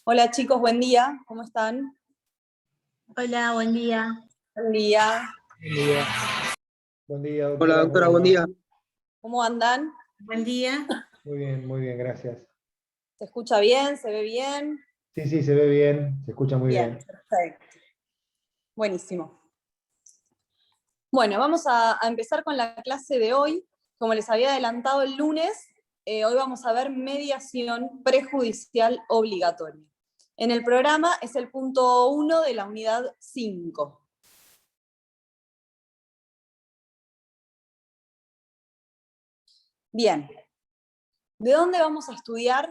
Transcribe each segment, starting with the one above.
Hola chicos, buen día, ¿cómo están? Hola, buen día. Buen día, Buen día. Buen día, Hola doctora. doctora, ¿Cómo buen va? día. ¿cómo andan? Buen día. Muy bien, gracias. ¿Se escucha bien? ¿Se ve bien? Sí, se ve bien, se escucha muy Bien, bien. perfecto. Buenísimo. Bueno, vamos a empezar con la clase de hoy. Como les había adelantado el lunes, hoy vamos a ver mediación prejudicial obligatoria. En el programa es el punto 1 de la unidad 5. Bien, ¿de dónde vamos a estudiar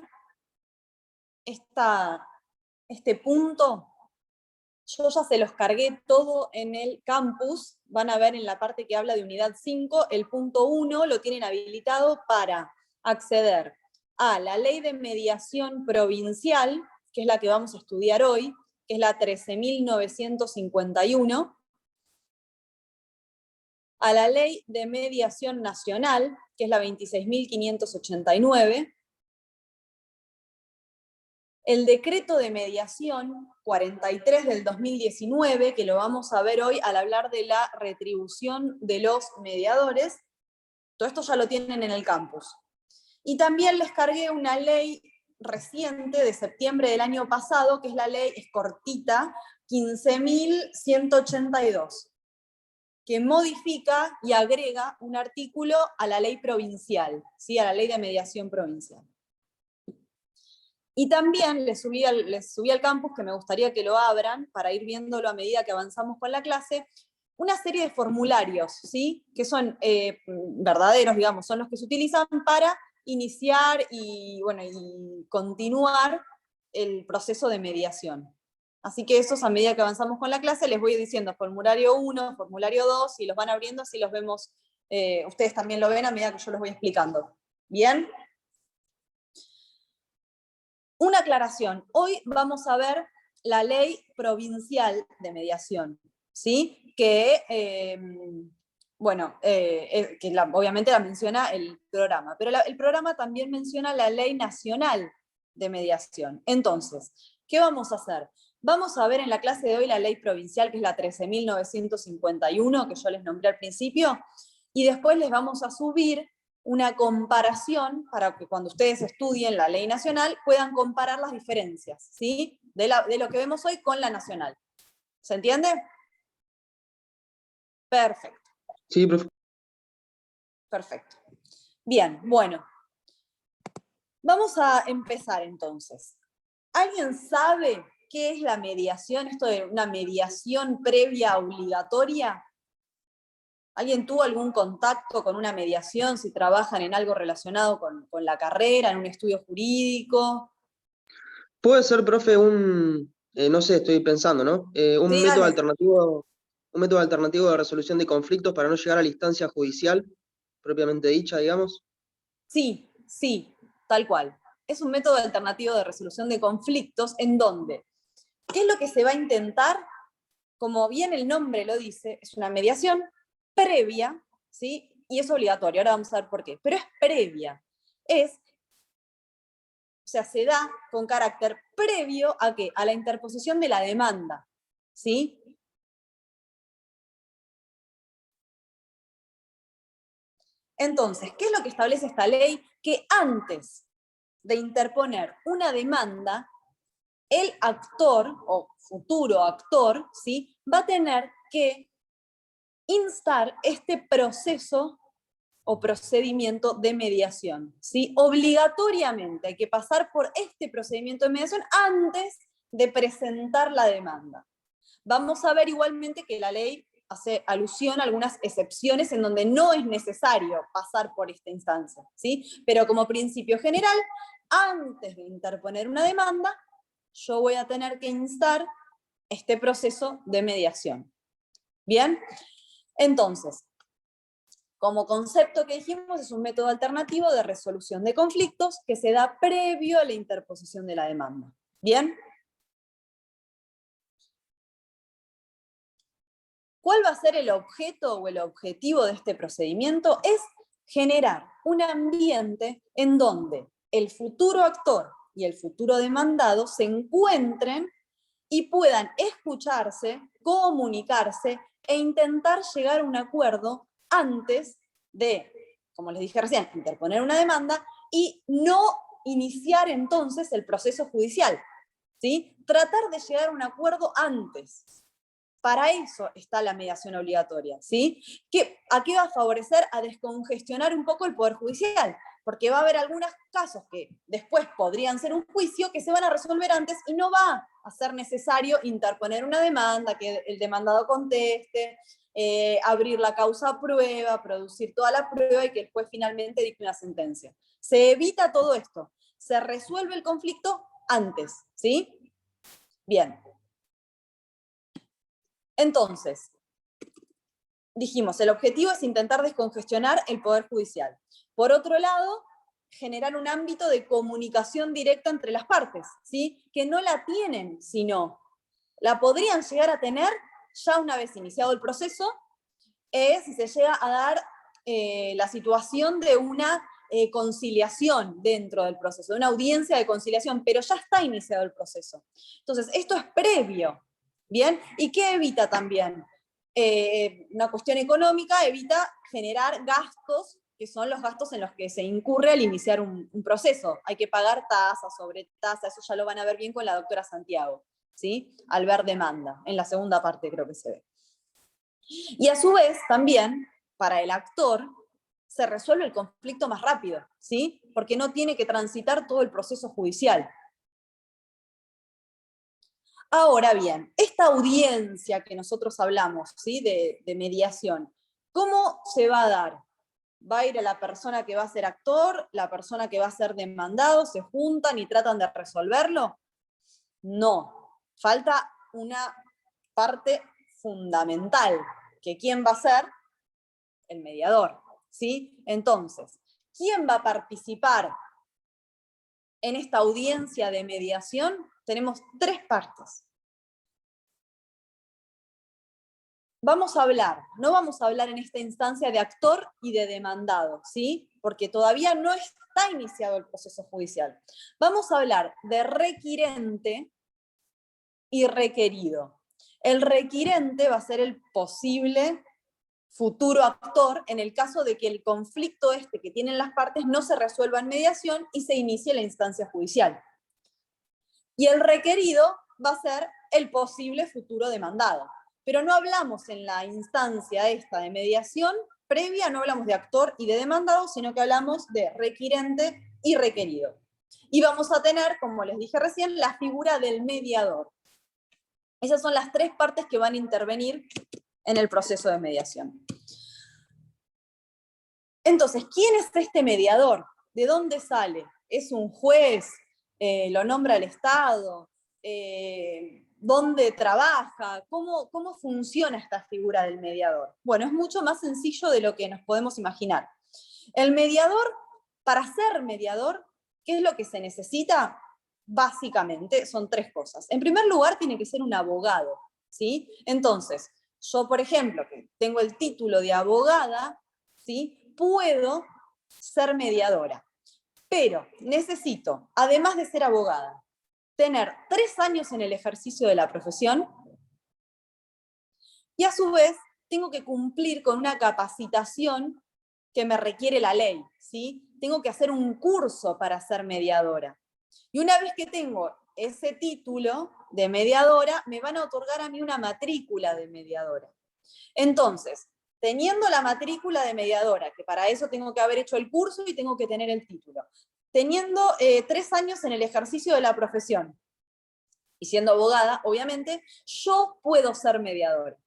este punto? Yo ya se los cargué todo en el campus. Van a ver en la parte que habla de unidad 5, el punto 1 lo tienen habilitado para acceder a la ley de mediación provincial, que es la que vamos a estudiar hoy, que es la 13.951, a la ley de mediación nacional, que es la 26.589, el decreto de mediación 43 del 2019, que lo vamos a ver hoy al hablar de la retribución de los mediadores. Todo esto ya lo tienen en el campus. Y también les cargué una ley reciente de septiembre del año pasado, que es la ley, es cortita, 15.182, que modifica y agrega un artículo a la ley provincial, ¿sí? A la ley de mediación provincial. Y también les subí al campus, que me gustaría que lo abran para ir viéndolo a medida que avanzamos con la clase, una serie de formularios, ¿sí? Que son verdaderos, digamos, son los que se utilizan para iniciar y continuar el proceso de mediación. Así que esos, a medida que avanzamos con la clase, les voy diciendo formulario 1, formulario 2, y los van abriendo, así los vemos, ustedes también lo ven a medida que yo los voy explicando. ¿Bien? Una aclaración, hoy vamos a ver la ley provincial de mediación, ¿sí? Que, obviamente la menciona el programa, pero el programa también menciona la ley nacional de mediación. Entonces, ¿qué vamos a hacer? Vamos a ver en la clase de hoy la ley provincial, que es la 13.951, que yo les nombré al principio, y después les vamos a subir una comparación para que cuando ustedes estudien la ley nacional puedan comparar las diferencias, ¿sí? De lo que vemos hoy con la nacional. ¿Se entiende? Perfecto. Sí, profe. Perfecto. Bien, bueno. Vamos a empezar entonces. ¿Alguien sabe qué es la mediación? Esto de una mediación previa obligatoria. ¿Alguien tuvo algún contacto con una mediación, si trabajan en algo relacionado con la carrera, en un estudio jurídico? Puede ser, profe, no sé, estoy pensando, ¿no? Sí, dale. Un método alternativo de resolución de conflictos para no llegar a la instancia judicial, propiamente dicha, digamos. Sí, tal cual. Es un método alternativo de resolución de conflictos en donde, ¿qué es lo que se va a intentar? Como bien el nombre lo dice, es una mediación previa, ¿sí? Y es obligatoria, ahora vamos a ver por qué, pero es previa. O sea, se da con carácter previo ¿a qué? A la interposición de la demanda, ¿sí? Entonces, ¿qué es lo que establece esta ley? Que antes de interponer una demanda, el actor o futuro actor, ¿sí? Va a tener que instar este proceso o procedimiento de mediación, ¿sí? Obligatoriamente hay que pasar por este procedimiento de mediación antes de presentar la demanda. Vamos a ver igualmente que la ley hace alusión a algunas excepciones en donde no es necesario pasar por esta instancia, ¿sí? Pero como principio general, antes de interponer una demanda, yo voy a tener que instar este proceso de mediación. ¿Bien? Entonces, como concepto que dijimos, es un método alternativo de resolución de conflictos que se da previo a la interposición de la demanda. ¿Bien? ¿Cuál va a ser el objeto o el objetivo de este procedimiento? Es generar un ambiente en donde el futuro actor y el futuro demandado se encuentren y puedan escucharse, comunicarse e intentar llegar a un acuerdo antes de, como les dije recién, interponer una demanda y no iniciar entonces el proceso judicial, ¿sí? Tratar de llegar a un acuerdo antes. Para eso está la mediación obligatoria, ¿sí? ¿A qué va a favorecer? A descongestionar un poco el Poder Judicial, porque va a haber algunos casos que después podrían ser un juicio que se van a resolver antes y no va a ser necesario interponer una demanda, que el demandado conteste, abrir la causa a prueba, producir toda la prueba y que el juez finalmente dicte una sentencia. Se evita todo esto, se resuelve el conflicto antes, ¿sí? Bien. Entonces, dijimos, el objetivo es intentar descongestionar el Poder Judicial. Por otro lado, generar un ámbito de comunicación directa entre las partes, ¿sí? Que no la tienen, sino la podrían llegar a tener ya una vez iniciado el proceso, si se llega a dar la situación de una conciliación dentro del proceso, de una audiencia de conciliación, pero ya está iniciado el proceso. Entonces, esto es previo. ¿Bien? ¿Y qué evita también? Una cuestión económica evita generar gastos, que son los gastos en los que se incurre al iniciar un proceso. Hay que pagar tasa sobre tasa, eso ya lo van a ver bien con la doctora Santiago, ¿sí? Al ver demanda, en la segunda parte creo que se ve. Y a su vez, también, para el actor, se resuelve el conflicto más rápido, ¿sí? Porque no tiene que transitar todo el proceso judicial. Ahora bien, esta audiencia que nosotros hablamos, ¿sí? de mediación, ¿cómo se va a dar? ¿Va a ir a la persona que va a ser actor, la persona que va a ser demandado, se juntan y tratan de resolverlo? No, falta una parte fundamental, que ¿quién va a ser? El mediador, ¿sí? Entonces, ¿quién va a participar en esta audiencia de mediación? Tenemos tres partes. Vamos a hablar, no vamos a hablar en esta instancia de actor y de demandado, ¿sí? Porque todavía no está iniciado el proceso judicial. Vamos a hablar de requirente y requerido. El requirente va a ser el posible futuro actor en el caso de que el conflicto que tienen las partes no se resuelva en mediación y se inicie la instancia judicial. Y el requerido va a ser el posible futuro demandado. Pero no hablamos en la instancia esta de mediación previa, no hablamos de actor y de demandado, sino que hablamos de requirente y requerido. Y vamos a tener, como les dije recién, la figura del mediador. Esas son las tres partes que van a intervenir en el proceso de mediación. Entonces, ¿quién es este mediador? ¿De dónde sale? ¿Es un juez? ¿Lo nombra el Estado? ¿Dónde trabaja? ¿Cómo funciona esta figura del mediador? Bueno, es mucho más sencillo de lo que nos podemos imaginar. El mediador, para ser mediador, ¿qué es lo que se necesita? Básicamente son tres cosas. En primer lugar, tiene que ser un abogado, ¿sí? Entonces, yo, por ejemplo, que tengo el título de abogada, ¿sí? Puedo ser mediadora, pero necesito, además de ser abogada, tener 3 años en el ejercicio de la profesión y a su vez tengo que cumplir con una capacitación que me requiere la ley, ¿sí? Tengo que hacer un curso para ser mediadora. Y una vez que tengo ese título de mediadora, me van a otorgar a mí una matrícula de mediadora. Entonces, teniendo la matrícula de mediadora, que para eso tengo que haber hecho el curso y tengo que tener el título, teniendo 3 años en el ejercicio de la profesión, y siendo abogada, obviamente, yo puedo ser mediadora.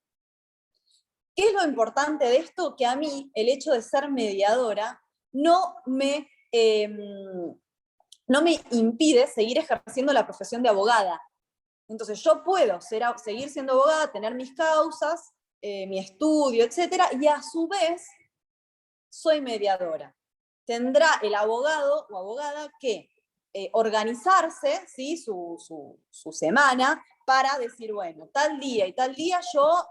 ¿Qué es lo importante de esto? Que a mí, el hecho de ser mediadora no me impide seguir ejerciendo la profesión de abogada. Entonces yo puedo seguir siendo abogada, tener mis causas, mi estudio, etcétera, y a su vez soy mediadora. Tendrá el abogado o abogada que organizarse, ¿sí? su semana para decir, bueno, tal día y tal día yo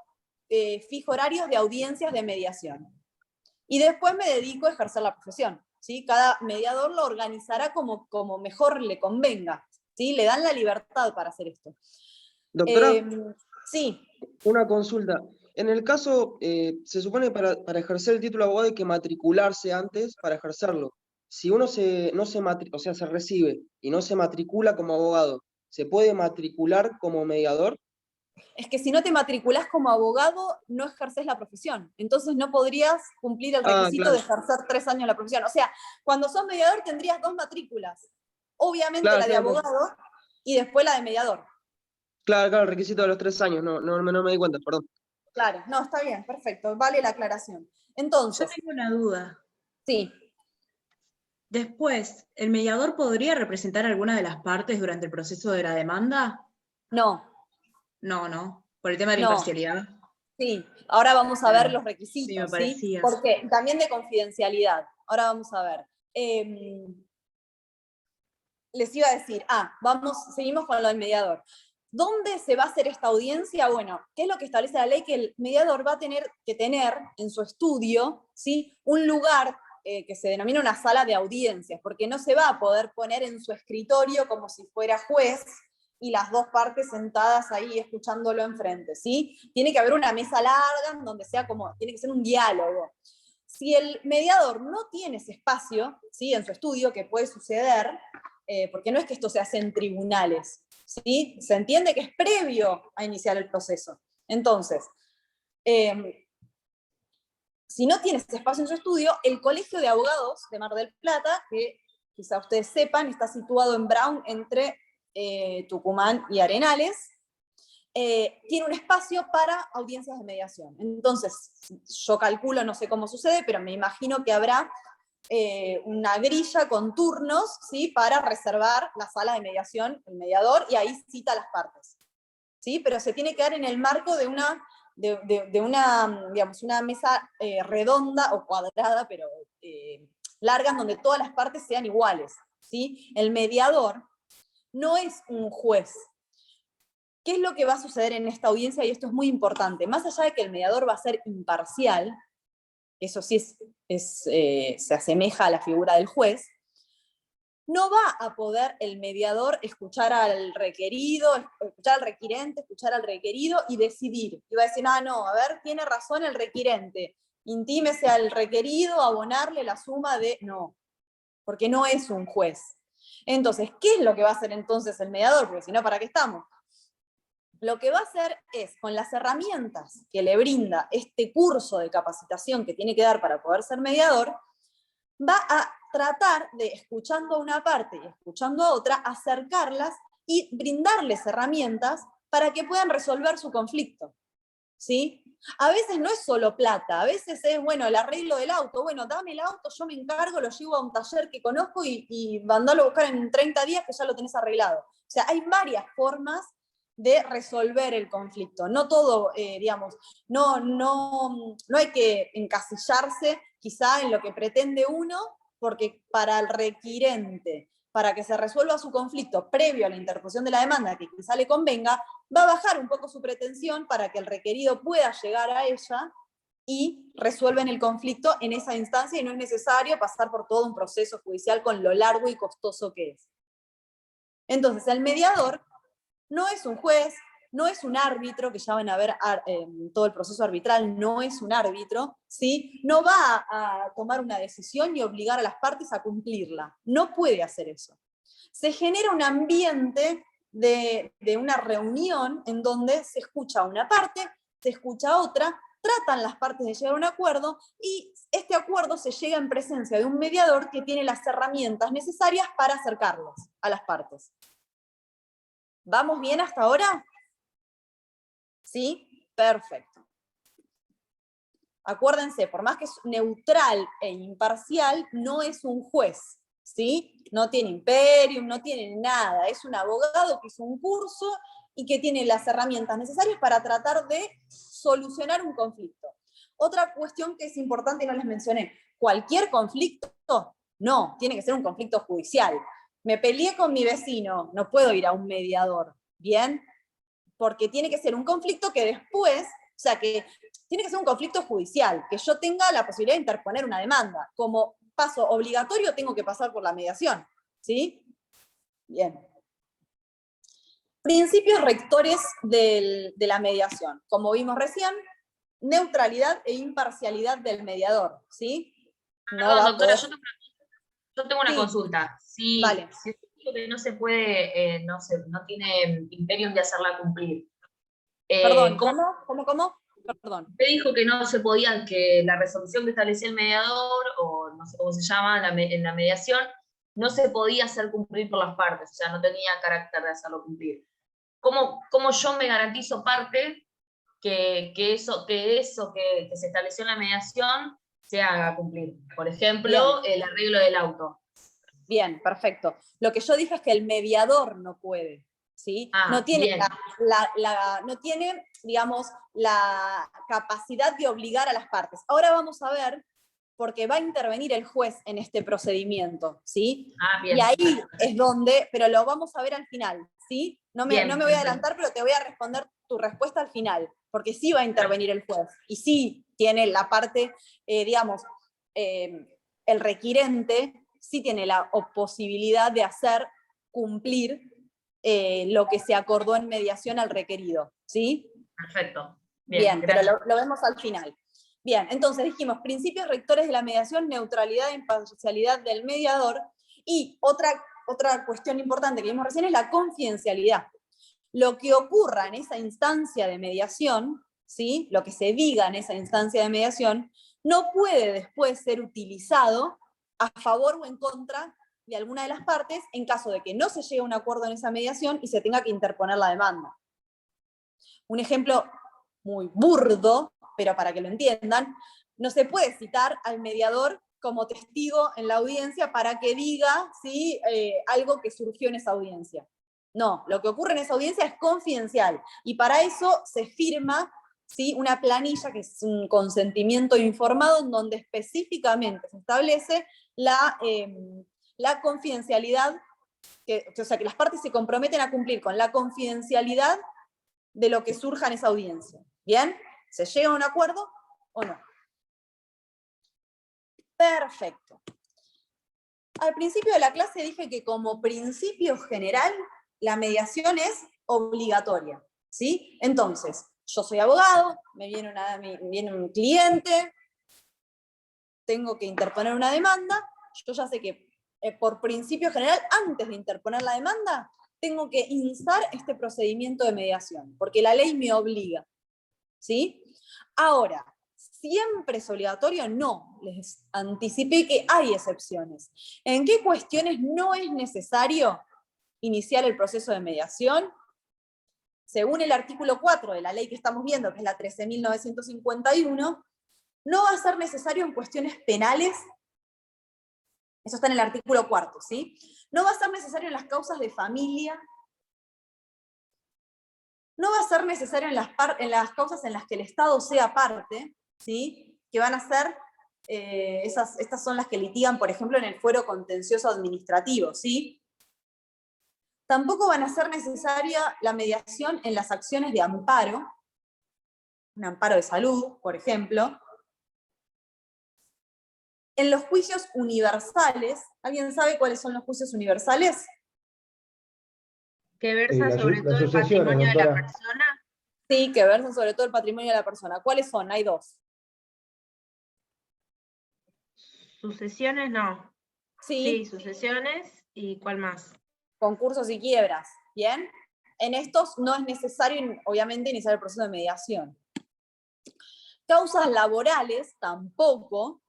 fijo horarios de audiencias de mediación. Y después me dedico a ejercer la profesión. ¿sí? Cada mediador lo organizará como mejor le convenga, ¿sí? Le dan la libertad para hacer esto. Doctora, Sí. una consulta. En el caso, se supone para ejercer el título de abogado hay que matricularse antes para ejercerlo. Si uno o sea, se recibe y no se matricula como abogado, ¿se puede matricular como mediador? Es que si no te matriculás como abogado, no ejerces la profesión. Entonces no podrías cumplir el requisito Claro, de ejercer 3 años la profesión. O sea, cuando sos mediador tendrías 2 matrículas. Obviamente claro, la de claro, claro. abogado y después la de mediador. Claro, claro, el requisito de los 3 años, no me di cuenta, perdón. Claro, no, está bien, perfecto, vale la aclaración. Yo Entonces, tengo una duda. sí, Después, ¿el mediador podría representar a alguna de las partes durante el proceso de la demanda? no, No, por el tema de la no, imparcialidad. sí. Ahora vamos a ver los Sí, me requisitos, ¿sí? parecía. Porque también de confidencialidad. Ahora vamos a ver. Les iba a decir, seguimos con lo del mediador. ¿Dónde se va a hacer esta audiencia? Bueno, ¿qué es lo que establece la ley? Que el mediador va a tener que tener en su estudio, ¿sí?, un lugar que se denomina una sala de audiencias, porque no se va a poder poner en su escritorio como si fuera juez y las dos partes sentadas ahí escuchándolo enfrente, ¿sí? Tiene que haber una mesa larga donde sea tiene que ser un diálogo. Si el mediador no tiene ese espacio, ¿sí?, en su estudio, que puede suceder, porque no es que esto se hace en tribunales, ¿sí? Se entiende que es previo a iniciar el proceso. Entonces, si no tiene ese espacio en su estudio, el Colegio de Abogados de Mar del Plata, que quizá ustedes sepan, está situado en Brown entre Tucumán y Arenales, tiene un espacio para audiencias de mediación. Entonces, yo calculo, no sé cómo sucede, pero me imagino que habrá una grilla con turnos, ¿sí?, para reservar la sala de mediación, el mediador, y ahí cita a las partes, ¿sí? Pero se tiene que dar en el marco de una, digamos, una mesa redonda o cuadrada, pero larga, donde todas las partes sean iguales, ¿sí? El mediador no es un juez. ¿Qué es lo que va a suceder en esta audiencia? Y esto es muy importante. Más allá de que el mediador va a ser imparcial, eso sí se asemeja a la figura del juez, no va a poder el mediador escuchar al requerido, escuchar al requirente, escuchar al requerido y decidir. Y va a decir, no, a ver, tiene razón el requirente, intímese al requerido, abonarle la suma de... No, porque no es un juez. Entonces, ¿qué es lo que va a hacer entonces el mediador? Porque si no, ¿para qué estamos? Lo que va a hacer es, con las herramientas que le brinda este curso de capacitación que tiene que dar para poder ser mediador, va a tratar de, escuchando a una parte y escuchando a otra, acercarlas y brindarles herramientas para que puedan resolver su conflicto, ¿sí? A veces no es solo plata, a veces es, bueno, el arreglo del auto, bueno, dame el auto, yo me encargo, lo llevo a un taller que conozco y mandalo a buscar en 30 días que ya lo tenés arreglado. O sea, hay varias formas de resolver el conflicto. No todo, digamos, no hay que encasillarse quizá en lo que pretende uno, porque para el requirente, para que se resuelva su conflicto previo a la interposición de la demanda, que quizá le convenga, va a bajar un poco su pretensión para que el requerido pueda llegar a ella y resuelven el conflicto en esa instancia y no es necesario pasar por todo un proceso judicial con lo largo y costoso que es. Entonces, el mediador no es un juez, no es un árbitro, que ya van a ver en todo el proceso arbitral, no es un árbitro, ¿sí? No va a tomar una decisión y obligar a las partes a cumplirla. No puede hacer eso. Se genera un ambiente de una reunión en donde se escucha a una parte, se escucha a otra, tratan las partes de llegar a un acuerdo y este acuerdo se llega en presencia de un mediador que tiene las herramientas necesarias para acercarlos a las partes. ¿Vamos bien hasta ahora? ¿Sí? Perfecto. Acuérdense, por más que es neutral e imparcial, no es un juez, ¿sí? No tiene imperium, no tiene nada. Es un abogado que hizo un curso y que tiene las herramientas necesarias para tratar de solucionar un conflicto. Otra cuestión que es importante y no les mencioné, ¿cualquier conflicto? No, tiene que ser un conflicto judicial. Me peleé con mi vecino, no puedo ir a un mediador, ¿bien? Porque tiene que ser un conflicto que después, o sea, que tiene que ser un conflicto judicial, que yo tenga la posibilidad de interponer una demanda. Como paso obligatorio, tengo que pasar por la mediación, ¿sí? Bien. Principios rectores de la mediación. Como vimos recién, neutralidad e imparcialidad del mediador, ¿sí? No Perdón, va doctora, por... yo tengo una Sí, consulta. Si vale. usted dijo que no se puede, no tiene imperium de hacerla cumplir. Perdón, ¿Cómo ¿cómo? Perdón. usted dijo que no se podía, que la resolución que establecía el mediador, o no sé cómo se llama, en la mediación, no se podía hacer cumplir por las partes, o sea, no tenía carácter de hacerlo cumplir? ¿Cómo yo me garantizo parte que eso que se estableció en la mediación se haga cumplir? Por ejemplo, el arreglo del auto. Bien, perfecto. Lo que yo dije es que el mediador no puede, ¿sí? No tiene, bien. no tiene, digamos, la capacidad de obligar a las partes. Ahora vamos a ver, porque va a intervenir el juez en este procedimiento, ¿sí? Bien. Y ahí es donde, pero lo vamos a ver al final, ¿sí? No me voy a adelantar, pero te voy a responder tu respuesta al final, porque sí va a intervenir el juez, y sí tiene la parte, digamos, el requirente sí tiene la posibilidad de hacer cumplir lo que se acordó en mediación al requerido, ¿sí? Perfecto. Bien, pero lo vemos al final. Bien, entonces dijimos, principios rectores de la mediación, neutralidad e imparcialidad del mediador, y otra cuestión importante que vimos recién es la confidencialidad. Lo que ocurra en esa instancia de mediación, ¿sí? Lo que se diga en esa instancia de mediación, no puede después ser utilizado a favor o en contra de alguna de las partes en caso de que no se llegue a un acuerdo en esa mediación y se tenga que interponer la demanda. Un ejemplo muy burdo, pero para que lo entiendan, no se puede citar al mediador como testigo en la audiencia para que diga ¿sí? Algo que surgió en esa audiencia. No, lo que ocurre en esa audiencia es confidencial y para eso se firma ¿sí? Una planilla que es un consentimiento informado en donde específicamente se establece la confidencialidad, o sea, que las partes se comprometen a cumplir con la confidencialidad de lo que surja en esa audiencia. ¿Bien? ¿Se llega a un acuerdo o no? Perfecto. Al principio de la clase dije que como principio general la mediación es obligatoria, ¿sí? Entonces, yo soy abogado, me viene un cliente, tengo que interponer una demanda, yo ya sé que por principio general, antes de interponer la demanda, tengo que instar este procedimiento de mediación, porque la ley me obliga, ¿sí? Ahora, ¿siempre es obligatorio? No, les anticipé que hay excepciones. ¿En qué cuestiones no es necesario iniciar el proceso de mediación? Según el artículo 4 de la ley que estamos viendo, que es la 13.951, no va a ser necesario en cuestiones penales. Eso está en el artículo 4, ¿sí? No va a ser necesario en las causas de familia. No va a ser necesario en las causas en las que el Estado sea parte, ¿sí? Que van a ser, estas son las que litigan, por ejemplo, en el fuero contencioso administrativo, ¿sí? Tampoco van a ser necesaria la mediación en las acciones de amparo, un amparo de salud, por ejemplo. En los juicios universales, ¿alguien sabe cuáles son los juicios universales? Que versa sobre todo el sucesiones, patrimonio de la doctora. persona. Sí, que versan sobre todo el patrimonio de la persona. ¿Cuáles son? Hay dos. Sucesiones no. Sí, Sucesiones y ¿cuál más? concursos y quiebras. ¿Bien? En estos no es necesario, obviamente, iniciar el proceso de mediación. Causas laborales, tampoco.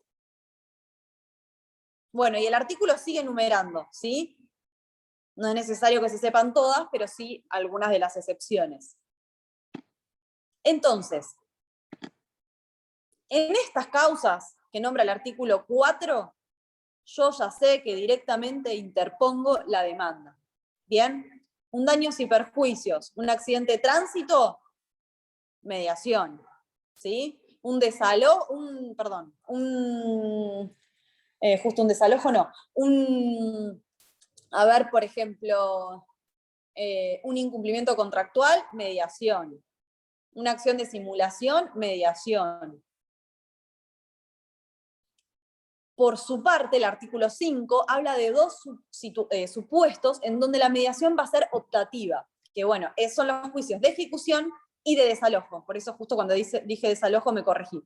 Bueno, y el artículo sigue enumerando, ¿sí? No es necesario que se sepan todas, pero sí algunas de las excepciones. Entonces, en estas causas que nombra el artículo 4, yo ya sé que directamente interpongo la demanda. ¿Bien? Un daños y perjuicios, un accidente de tránsito, mediación. ¿Sí? Un desalojo, justo un desalojo no. A ver, por ejemplo, un incumplimiento contractual, mediación. Una acción de simulación, mediación. Por su parte, el artículo 5 habla de dos supuestos en donde la mediación va a ser optativa, que bueno, son los juicios de ejecución y de desalojo. Por eso justo cuando dije desalojo me corregí.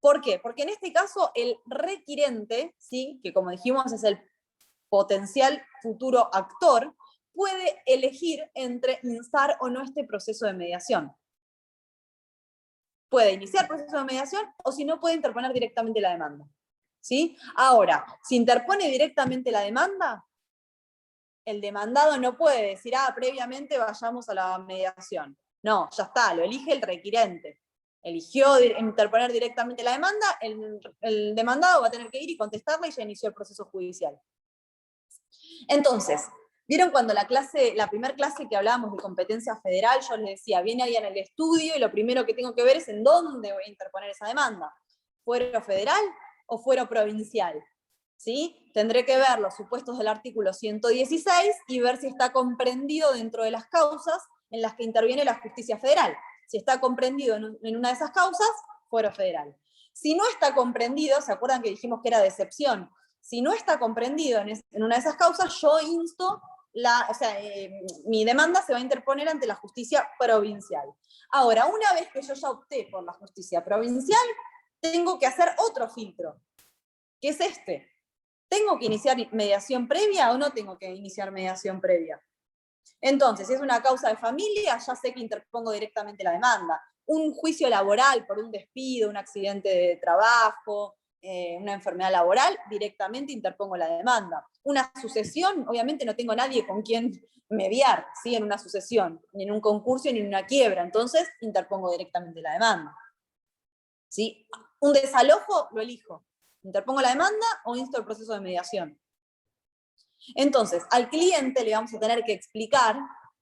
¿Por qué? Porque en este caso el requirente, ¿sí?, que como dijimos es el potencial futuro actor, puede elegir entre instar o no este proceso de mediación. Puede iniciar proceso de mediación o si no puede interponer directamente la demanda. ¿Sí? Ahora, si interpone directamente la demanda, el demandado no puede decir, previamente vayamos a la mediación. No, ya está, lo elige el requirente. Eligió interponer directamente la demanda, el demandado va a tener que ir y contestarla y ya inició el proceso judicial. Entonces, ¿vieron cuando la primera clase que hablábamos de competencia federal, yo les decía, viene alguien en el estudio y lo primero que tengo que ver es en dónde voy a interponer esa demanda? ¿Fuero federal o fuero provincial? ¿Sí? Tendré que ver los supuestos del artículo 116 y ver si está comprendido dentro de las causas en las que interviene la justicia federal. Si está comprendido en una de esas causas, fuero federal. Si no está comprendido, ¿se acuerdan que dijimos que era de excepción? Si no está comprendido en una de esas causas, yo insto, mi demanda se va a interponer ante la justicia provincial. Ahora, una vez que yo ya opté por la justicia provincial, tengo que hacer otro filtro, que es este. ¿Tengo que iniciar mediación previa o no tengo que iniciar mediación previa? Entonces, si es una causa de familia, ya sé que interpongo directamente la demanda. Un juicio laboral por un despido, un accidente de trabajo, una enfermedad laboral, directamente interpongo la demanda. Una sucesión, obviamente no tengo nadie con quien mediar, ¿sí?, en una sucesión, ni en un concurso, ni en una quiebra, entonces interpongo directamente la demanda. ¿Sí? Un desalojo, lo elijo. ¿Interpongo la demanda o insto el proceso de mediación? Entonces, al cliente le vamos a tener que explicar,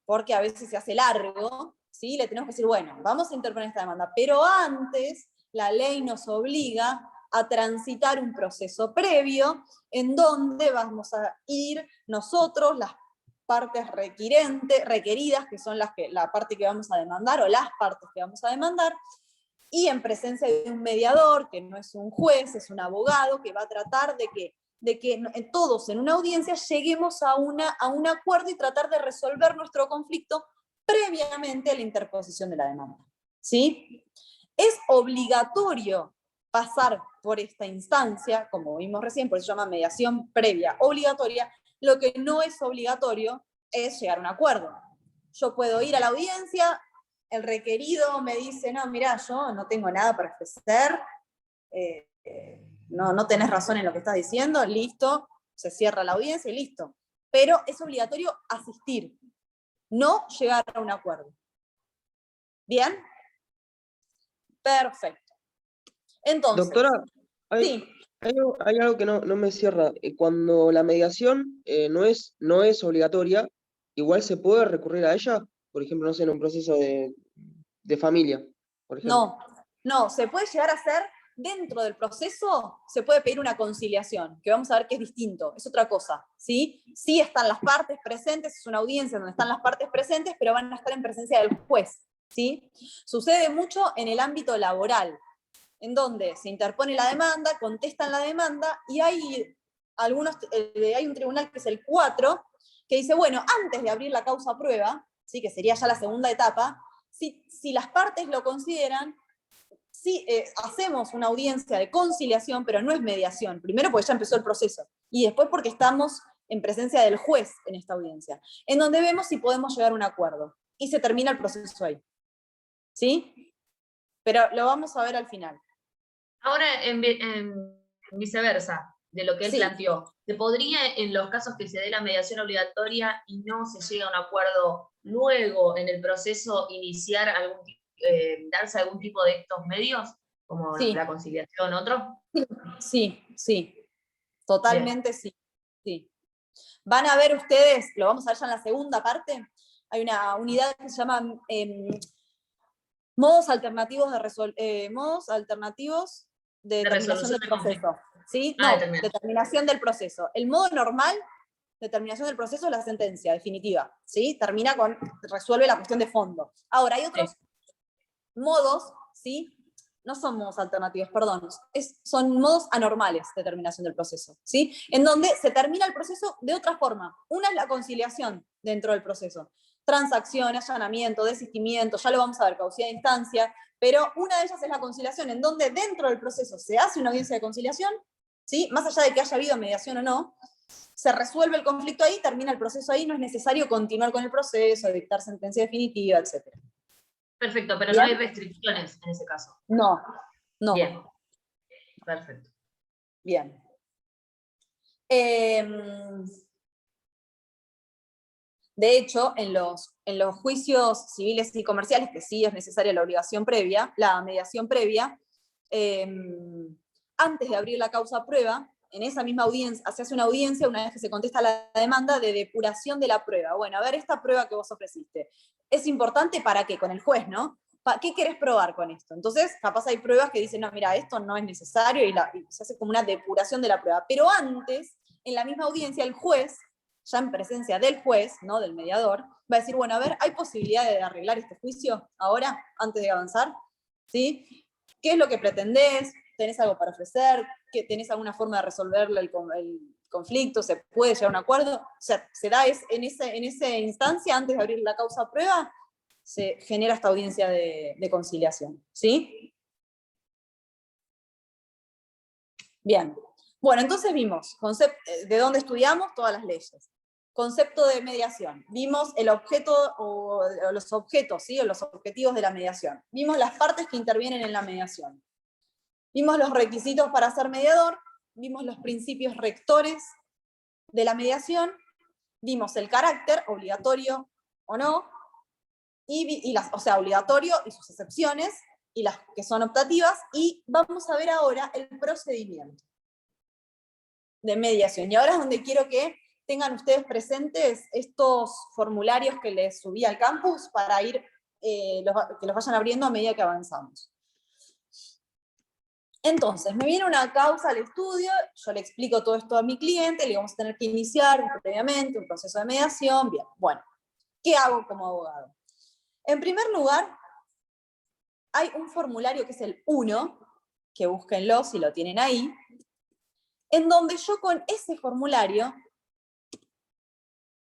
porque a veces se hace largo, ¿sí? Le tenemos que decir, bueno, vamos a interponer esta demanda, pero antes la ley nos obliga a transitar un proceso previo en donde vamos a ir nosotros, las partes requeridas, que son la parte que vamos a demandar, o las partes que vamos a demandar, y en presencia de un mediador, que no es un juez, es un abogado, que va a tratar de que todos en una audiencia lleguemos a un acuerdo y tratar de resolver nuestro conflicto previamente a la interposición de la demanda. ¿Sí? Es obligatorio pasar por esta instancia, como vimos recién, por eso se llama mediación previa obligatoria. Lo que no es obligatorio es llegar a un acuerdo. Yo puedo ir a la audiencia, el requerido me dice, no, mirá, yo no tengo nada para ofrecer, no tenés razón en lo que estás diciendo, listo, se cierra la audiencia y listo. Pero es obligatorio asistir, no llegar a un acuerdo. ¿Bien? Perfecto. Entonces, Doctora, sí. hay algo que no me cierra. Cuando la mediación no es obligatoria, igual se puede recurrir a ella, por ejemplo, no sé, en un proceso de familia, por ejemplo. No, se puede llegar a hacer, dentro del proceso, se puede pedir una conciliación, que vamos a ver que es distinto, es otra cosa, ¿sí? Sí están las partes presentes, es una audiencia donde están las partes presentes, pero van a estar en presencia del juez, ¿sí? Sucede mucho en el ámbito laboral, en donde se interpone la demanda, contestan la demanda, y hay un tribunal que es el 4, que dice, bueno, antes de abrir la causa a prueba, ¿sí?, que sería ya la segunda etapa, si las partes lo consideran, sí, hacemos una audiencia de conciliación, pero no es mediación. Primero porque ya empezó el proceso, y después porque estamos en presencia del juez en esta audiencia, en donde vemos si podemos llegar a un acuerdo, y se termina el proceso ahí. ¿Sí? Pero lo vamos a ver al final. Ahora, en viceversa de lo que él Sí. planteó, ¿se podría, en los casos que se dé la mediación obligatoria y no se llega a un acuerdo, luego en el proceso iniciar darse algún tipo de estos medios, como Sí. la conciliación, otro? Sí. Totalmente sí. Van a ver ustedes, lo vamos a ver ya en la segunda parte, hay una unidad que se llama modos alternativos de determinación del proceso. ¿Sí? Determinación del proceso. El modo normal, determinación del proceso, es la sentencia definitiva. ¿Sí? Resuelve la cuestión de fondo. Ahora, hay otros modos, ¿sí?, no son modos alternativos, perdón, son modos anormales de terminación del proceso, ¿sí? En donde se termina el proceso de otra forma. Una es la conciliación dentro del proceso. Transacción, allanamiento, desistimiento, ya lo vamos a ver, caducidad de instancia, pero una de ellas es la conciliación, en donde dentro del proceso se hace una audiencia de conciliación, ¿sí? Más allá de que haya habido mediación o no, se resuelve el conflicto ahí, termina el proceso ahí, no es necesario continuar con el proceso, dictar sentencia definitiva, etc. Perfecto, pero ¿Bien? no hay restricciones en ese caso. No, no. Bien. Perfecto. Bien. De hecho, en los juicios civiles y comerciales, que sí es necesaria la obligación previa, la mediación previa, antes de abrir la causa prueba, en esa misma audiencia, se hace una audiencia una vez que se contesta la demanda de depuración de la prueba. Bueno, a ver, esta prueba que vos ofreciste, ¿es importante para qué? Con el juez, ¿no? ¿Qué querés probar con esto? Entonces, capaz hay pruebas que dicen, no, mira, esto no es necesario, y se hace como una depuración de la prueba. Pero antes, en la misma audiencia, el juez, ya en presencia del juez, no del mediador, va a decir, bueno, a ver, ¿hay posibilidad de arreglar este juicio ahora, antes de avanzar? ¿Sí? ¿Qué es lo que pretendés? ¿Tenés algo para ofrecer? ¿Tenés alguna forma de resolver el conflicto? ¿Se puede llegar a un acuerdo? O sea, se da en esa instancia, antes de abrir la causa a prueba, se genera esta audiencia de conciliación. ¿Sí? Bien. Bueno, entonces vimos de dónde estudiamos todas las leyes. Concepto de mediación. Vimos el objeto o los objetos, ¿sí? O los objetivos de la mediación. Vimos las partes que intervienen en la mediación. Vimos los requisitos para ser mediador. Vimos los principios rectores de la mediación. Vimos el carácter, obligatorio o no. O sea, obligatorio y sus excepciones, y las que son optativas. Y vamos a ver ahora el procedimiento de mediación. Y ahora es donde quiero que tengan ustedes presentes estos formularios que les subí al campus para ir, que los vayan abriendo a medida que avanzamos. Entonces, me viene una causa al estudio, yo le explico todo esto a mi cliente, le vamos a tener que iniciar previamente un proceso de mediación. Bien, bueno, ¿qué hago como abogado? En primer lugar, hay un formulario que es el 1, que búsquenlo si lo tienen ahí, en donde yo con ese formulario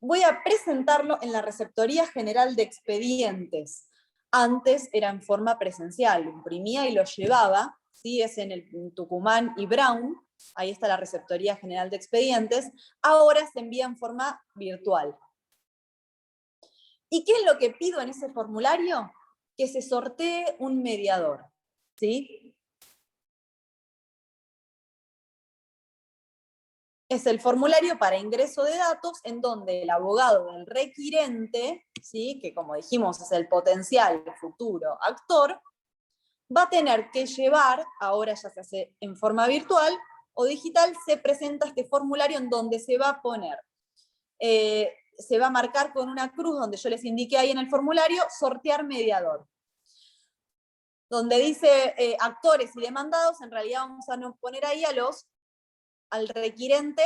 voy a presentarlo en la Receptoría General de Expedientes. Antes era en forma presencial, lo imprimía y lo llevaba, ¿sí? Es en Tucumán y Brown, ahí está la Receptoría General de Expedientes, ahora se envía en forma virtual. ¿Y qué es lo que pido en ese formulario? Que se sortee un mediador, ¿sí? Es el formulario para ingreso de datos en donde el abogado del requirente, ¿sí? Que como dijimos es el potencial futuro actor, va a tener que llevar, ahora ya se hace en forma virtual o digital, se presenta este formulario en donde se va a poner, se va a marcar con una cruz donde yo les indiqué ahí en el formulario, sortear mediador. Donde dice actores y demandados, en realidad vamos a no poner ahí al requirente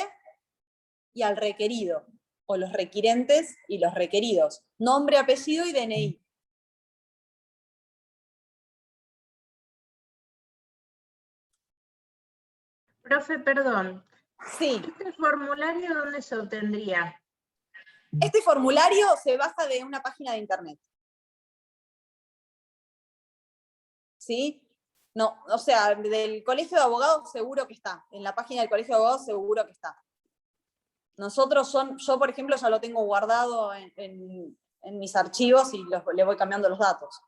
y al requerido, o los requirentes y los requeridos, nombre, apellido y DNI. Profe, perdón. Sí. ¿Este formulario dónde se obtendría? Este formulario se baja de una página de internet. ¿Sí? No, o sea, del Colegio de Abogados seguro que está. En la página del Colegio de Abogados seguro que está. Nosotros yo por ejemplo ya lo tengo guardado en mis archivos y le voy cambiando los datos.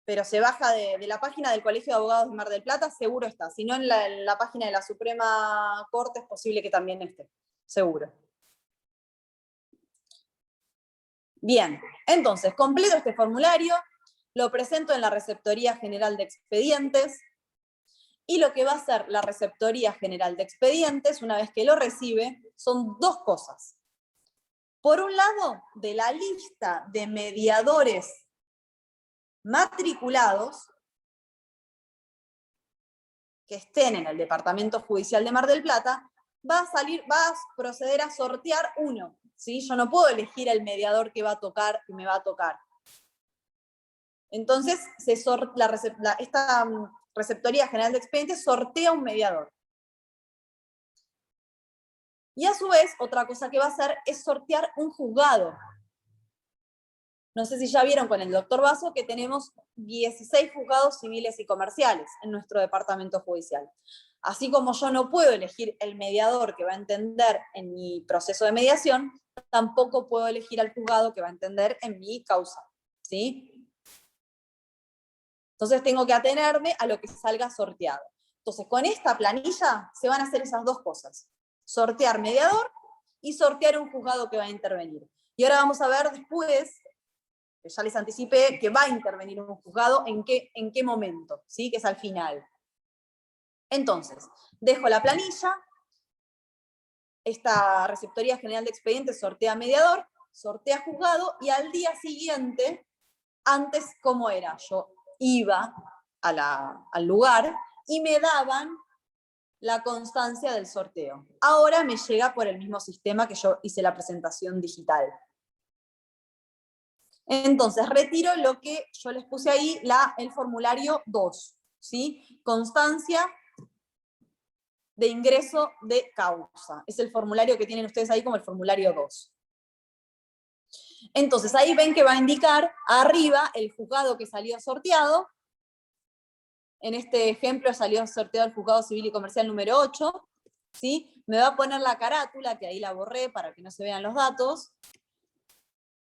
Pero se baja de la página del Colegio de Abogados de Mar del Plata, seguro está. Si no, en la página de la Suprema Corte es posible que también esté, seguro. Bien, entonces, completo este formulario, lo presento en la Receptoría General de Expedientes, y lo que va a hacer la Receptoría General de Expedientes, una vez que lo recibe, son dos cosas. Por un lado, de la lista de mediadores matriculados que estén en el Departamento Judicial de Mar del Plata, va a proceder a sortear uno, ¿sí? Yo no puedo elegir el mediador que va a tocar y me va a tocar. Entonces, esta Receptoría General de Expedientes sortea un mediador. Y a su vez, otra cosa que va a hacer es sortear un juzgado. No sé si ya vieron con el doctor Basso que tenemos 16 juzgados civiles y comerciales en nuestro departamento judicial. Así como yo no puedo elegir el mediador que va a entender en mi proceso de mediación, tampoco puedo elegir al juzgado que va a entender en mi causa, ¿sí? Entonces tengo que atenerme a lo que salga sorteado. Entonces con esta planilla se van a hacer esas dos cosas. Sortear mediador y sortear un juzgado que va a intervenir. Y ahora vamos a ver después, que ya les anticipé, que va a intervenir un juzgado en qué momento, ¿sí? Que es al final. Entonces, dejo la planilla, esta Receptoría General de Expedientes sortea mediador, sortea juzgado, y al día siguiente, antes, ¿cómo era? Yo iba al lugar y me daban la constancia del sorteo. Ahora me llega por el mismo sistema que yo hice la presentación digital. Entonces, retiro lo que yo les puse ahí, el formulario 2, ¿sí? Constancia de ingreso de causa. Es el formulario que tienen ustedes ahí como el formulario 2. Entonces, ahí ven que va a indicar arriba el juzgado que salió sorteado. En este ejemplo salió sorteado el juzgado civil y comercial número 8. ¿Sí? Me va a poner la carátula, que ahí la borré para que no se vean los datos.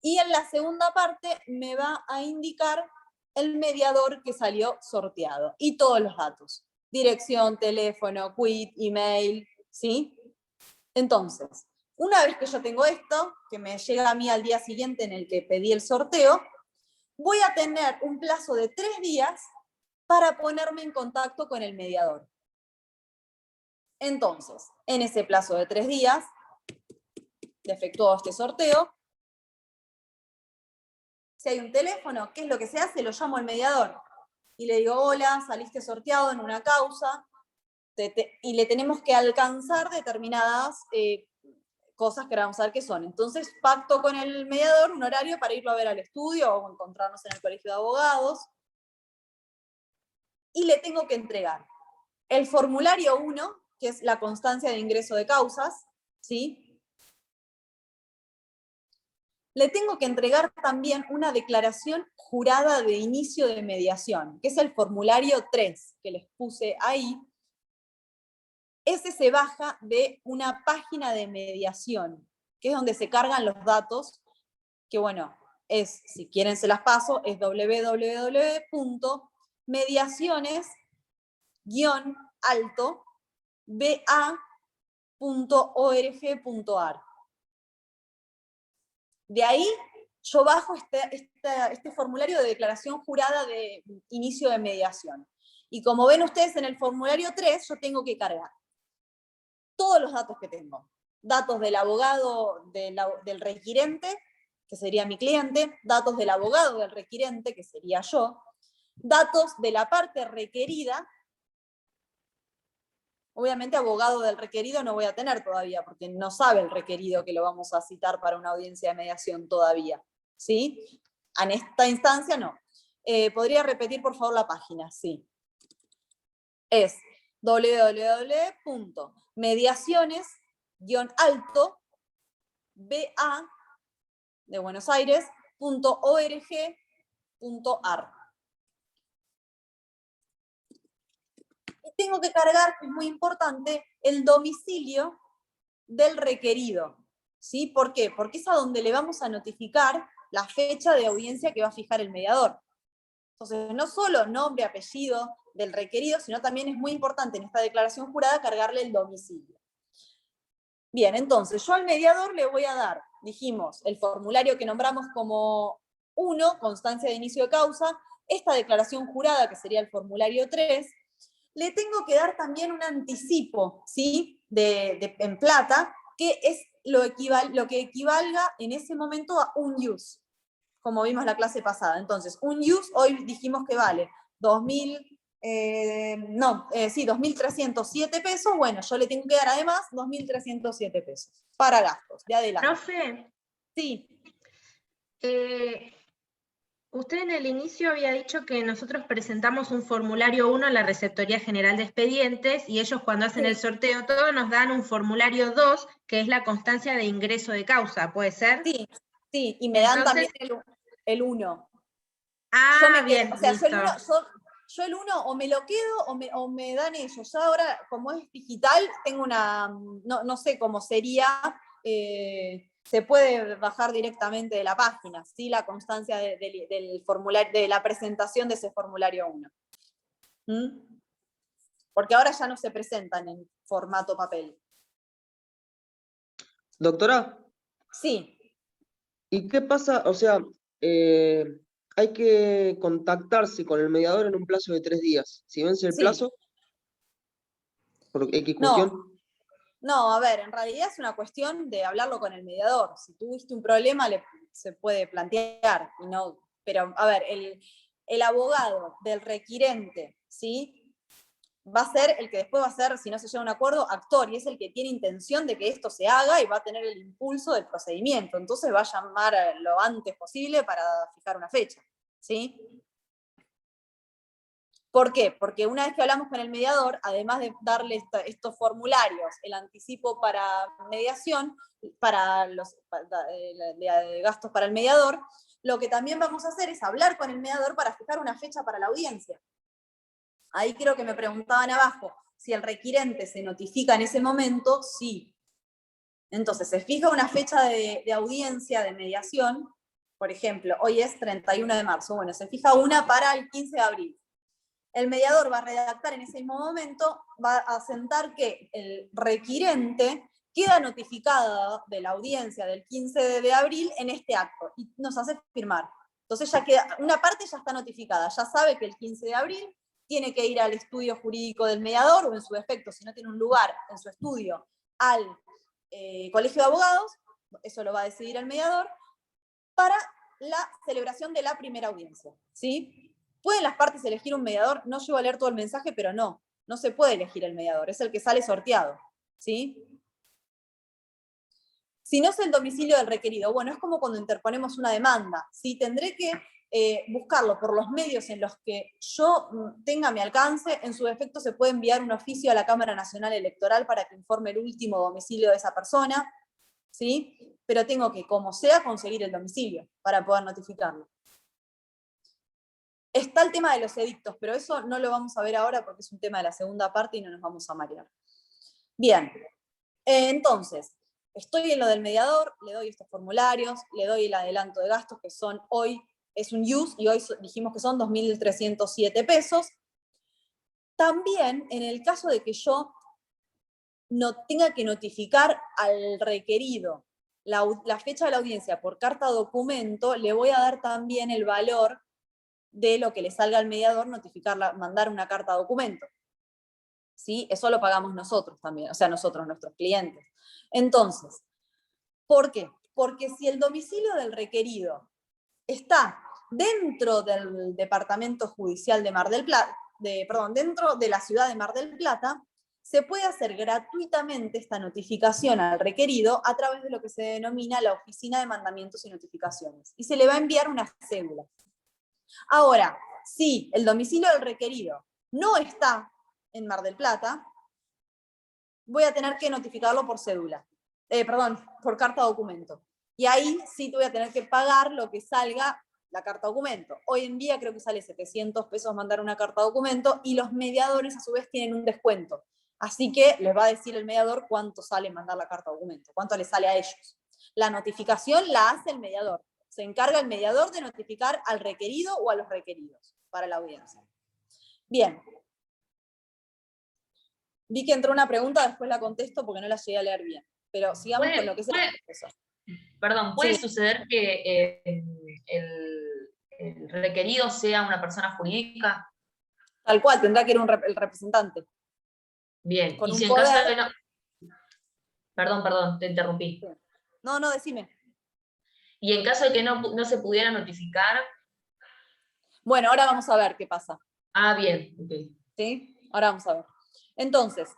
Y en la segunda parte me va a indicar el mediador que salió sorteado. Y todos los datos. Dirección, teléfono, quit, email, ¿sí? Entonces, una vez que yo tengo esto, que me llega a mí al día siguiente en el que pedí el sorteo, voy a tener un plazo de 3 días para ponerme en contacto con el mediador. Entonces, en ese plazo de 3 días, de efectuado este sorteo, si hay un teléfono, ¿qué es lo que se hace? Lo llamo al mediador y le digo, hola, saliste sorteado en una causa, y le tenemos que alcanzar determinadas cosas que ahora vamos a ver qué son. Entonces pacto con el mediador un horario para irlo a ver al estudio o encontrarnos en el colegio de abogados, y le tengo que entregar el formulario 1, que es la constancia de ingreso de causas, ¿sí? Le tengo que entregar también una declaración jurada de inicio de mediación, que es el formulario 3, que les puse ahí. Ese se baja de una página de mediación, que es donde se cargan los datos, que bueno, si quieren se las paso, es www.mediaciones-alto-ba.org.ar. De ahí yo bajo este formulario de declaración jurada de inicio de mediación. Y como ven ustedes en el formulario 3, yo tengo que cargar todos los datos que tengo. Datos del abogado del requirente, que sería mi cliente, datos del abogado del requirente, que sería yo, datos de la parte requerida. Obviamente abogado del requerido no voy a tener todavía, porque no sabe el requerido que lo vamos a citar para una audiencia de mediación todavía, ¿sí? En esta instancia no. ¿Podría repetir por favor la página? Sí. Es www.mediaciones-alto-ba de Buenos Aires.org.ar. Tengo que cargar, que es muy importante, el domicilio del requerido. ¿Sí? ¿Por qué? Porque es a donde le vamos a notificar la fecha de audiencia que va a fijar el mediador. Entonces, no solo nombre, apellido del requerido, sino también es muy importante en esta declaración jurada cargarle el domicilio. Bien, entonces, yo al mediador le voy a dar, dijimos, el formulario que nombramos como 1, constancia de inicio de causa, esta declaración jurada, que sería el formulario 3, le tengo que dar también un anticipo, ¿sí? En plata, que es lo que equivalga en ese momento a un use, como vimos la clase pasada. Entonces, un use hoy dijimos que vale 2.307 pesos. Bueno, yo le tengo que dar además 2.307 pesos para gastos, de adelante. Profe, Sí. Usted en el inicio había dicho que nosotros presentamos un formulario 1 a la Receptoría General de Expedientes y ellos cuando hacen Sí. el sorteo todo nos dan un formulario 2, que es la constancia de ingreso de causa, ¿puede ser? Sí, sí, y me dan Entonces- también el 1. Ah, Yo me bien, quedo, o sea, listo. yo el 1 o me lo quedo o me dan ellos. Ya ahora, como es digital, tengo una, no sé cómo sería, se puede bajar directamente de la página, ¿sí? La constancia del formulario, de la presentación de ese formulario 1. ¿Mm? Porque ahora ya no se presentan en formato papel. Doctora, Sí, ¿y qué pasa? O sea, hay que contactarse con el mediador en un plazo de 3 días. Si vence el sí. plazo, por X No, cuestión. no, a ver, en realidad es una cuestión de hablarlo con el mediador. Si tuviste un problema, se puede plantear. Y no, pero, a ver, el abogado del requirente, ¿sí? Va a ser el que después va a ser, si no se llega a un acuerdo, actor, y es el que tiene intención de que esto se haga y va a tener el impulso del procedimiento. Entonces va a llamar lo antes posible para fijar una fecha, ¿sí? ¿Por qué? Porque una vez que hablamos con el mediador, además de darle estos formularios, el anticipo para mediación, para los de gastos para el mediador, lo que también vamos a hacer es hablar con el mediador para fijar una fecha para la audiencia. Ahí creo que me preguntaban abajo si el requirente se notifica en ese momento. Sí. Entonces se fija una fecha de audiencia, de mediación. Por ejemplo, hoy es 31 de marzo. Bueno, se fija una para el 15 de abril. El mediador va a redactar en ese mismo momento, va a asentar que el requirente queda notificado de la audiencia del 15 de abril en este acto y nos hace firmar. Entonces ya queda, una parte ya está notificada, ya sabe que el 15 de abril tiene que ir al estudio jurídico del mediador o en su defecto, si no tiene un lugar en su estudio, al colegio de abogados, eso lo va a decidir el mediador, para la celebración de la primera audiencia, ¿sí? ¿Pueden las partes elegir un mediador? No llego a leer todo el mensaje, pero no se puede elegir el mediador, es el que sale sorteado, ¿sí? Si no es el domicilio del requerido, bueno, es como cuando interponemos una demanda, ¿sí? Tendré que buscarlo por los medios en los que yo tenga a mi alcance. En su defecto se puede enviar un oficio a la Cámara Nacional Electoral para que informe el último domicilio de esa persona, ¿sí? Pero tengo que, como sea, conseguir el domicilio para poder notificarlo. Está el tema de los edictos, pero eso no lo vamos a ver ahora porque es un tema de la segunda parte y no nos vamos a marear. Bien, entonces, estoy en lo del mediador, le doy estos formularios, le doy el adelanto de gastos que son hoy, es un use, y hoy dijimos que son 2.307 pesos. También, en el caso de que yo no tenga que notificar al requerido la fecha de la audiencia por carta documento, le voy a dar también el valor de lo que le salga al mediador mandar una carta documento. ¿Sí? Eso lo pagamos nosotros también, o sea, nosotros, nuestros clientes. Entonces, ¿por qué? Porque si el domicilio del requerido está dentro del departamento judicial de Mar del Plata, dentro de la ciudad de Mar del Plata, se puede hacer gratuitamente esta notificación al requerido a través de lo que se denomina la Oficina de Mandamientos y Notificaciones. Y se le va a enviar una cédula. Ahora, si el domicilio del requerido no está en Mar del Plata, voy a tener que notificarlo por cédula. Por carta documento. Y ahí sí te voy a tener que pagar lo que salga la carta documento. Hoy en día creo que sale 700 pesos mandar una carta documento y los mediadores a su vez tienen un descuento. Así que les va a decir el mediador cuánto sale mandar la carta documento, cuánto les sale a ellos. La notificación la hace el mediador. Se encarga el mediador de notificar al requerido o a los requeridos para la audiencia. Bien. Vi que entró una pregunta, después la contesto porque no la llegué a leer bien. Pero sigamos con lo que es el proceso. Perdón, ¿puede Sí. suceder que el requerido sea una persona jurídica? Tal cual, tendrá que ir el representante. Bien, Con y un si en caso poder. de no... Perdón, te interrumpí. No, decime. Y en caso de que no se pudiera notificar... Bueno, ahora vamos a ver qué pasa. Ah, bien, ok. ¿Sí? Ahora vamos a ver. Entonces,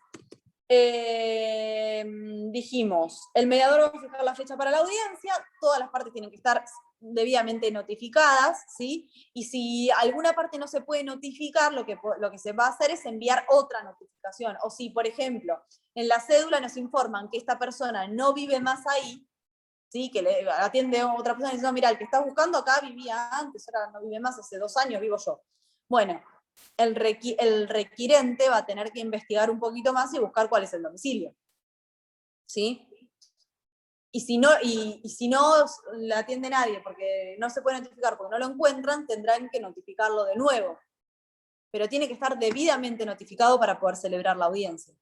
dijimos, el mediador va a fijar la fecha para la audiencia, todas las partes tienen que estar debidamente notificadas, ¿sí? Y si alguna parte no se puede notificar, lo que se va a hacer es enviar otra notificación. O si, por ejemplo, en la cédula nos informan que esta persona no vive más ahí, ¿sí? Que le atiende a otra persona diciendo, mira, el que estás buscando acá vivía antes, ahora no vive más, hace 2 años vivo yo. Bueno, el requirente va a tener que investigar un poquito más y buscar cuál es el domicilio, ¿sí? Y si no le atiende nadie porque no se puede notificar, porque no lo encuentran, tendrán que notificarlo de nuevo. Pero tiene que estar debidamente notificado para poder celebrar la audiencia.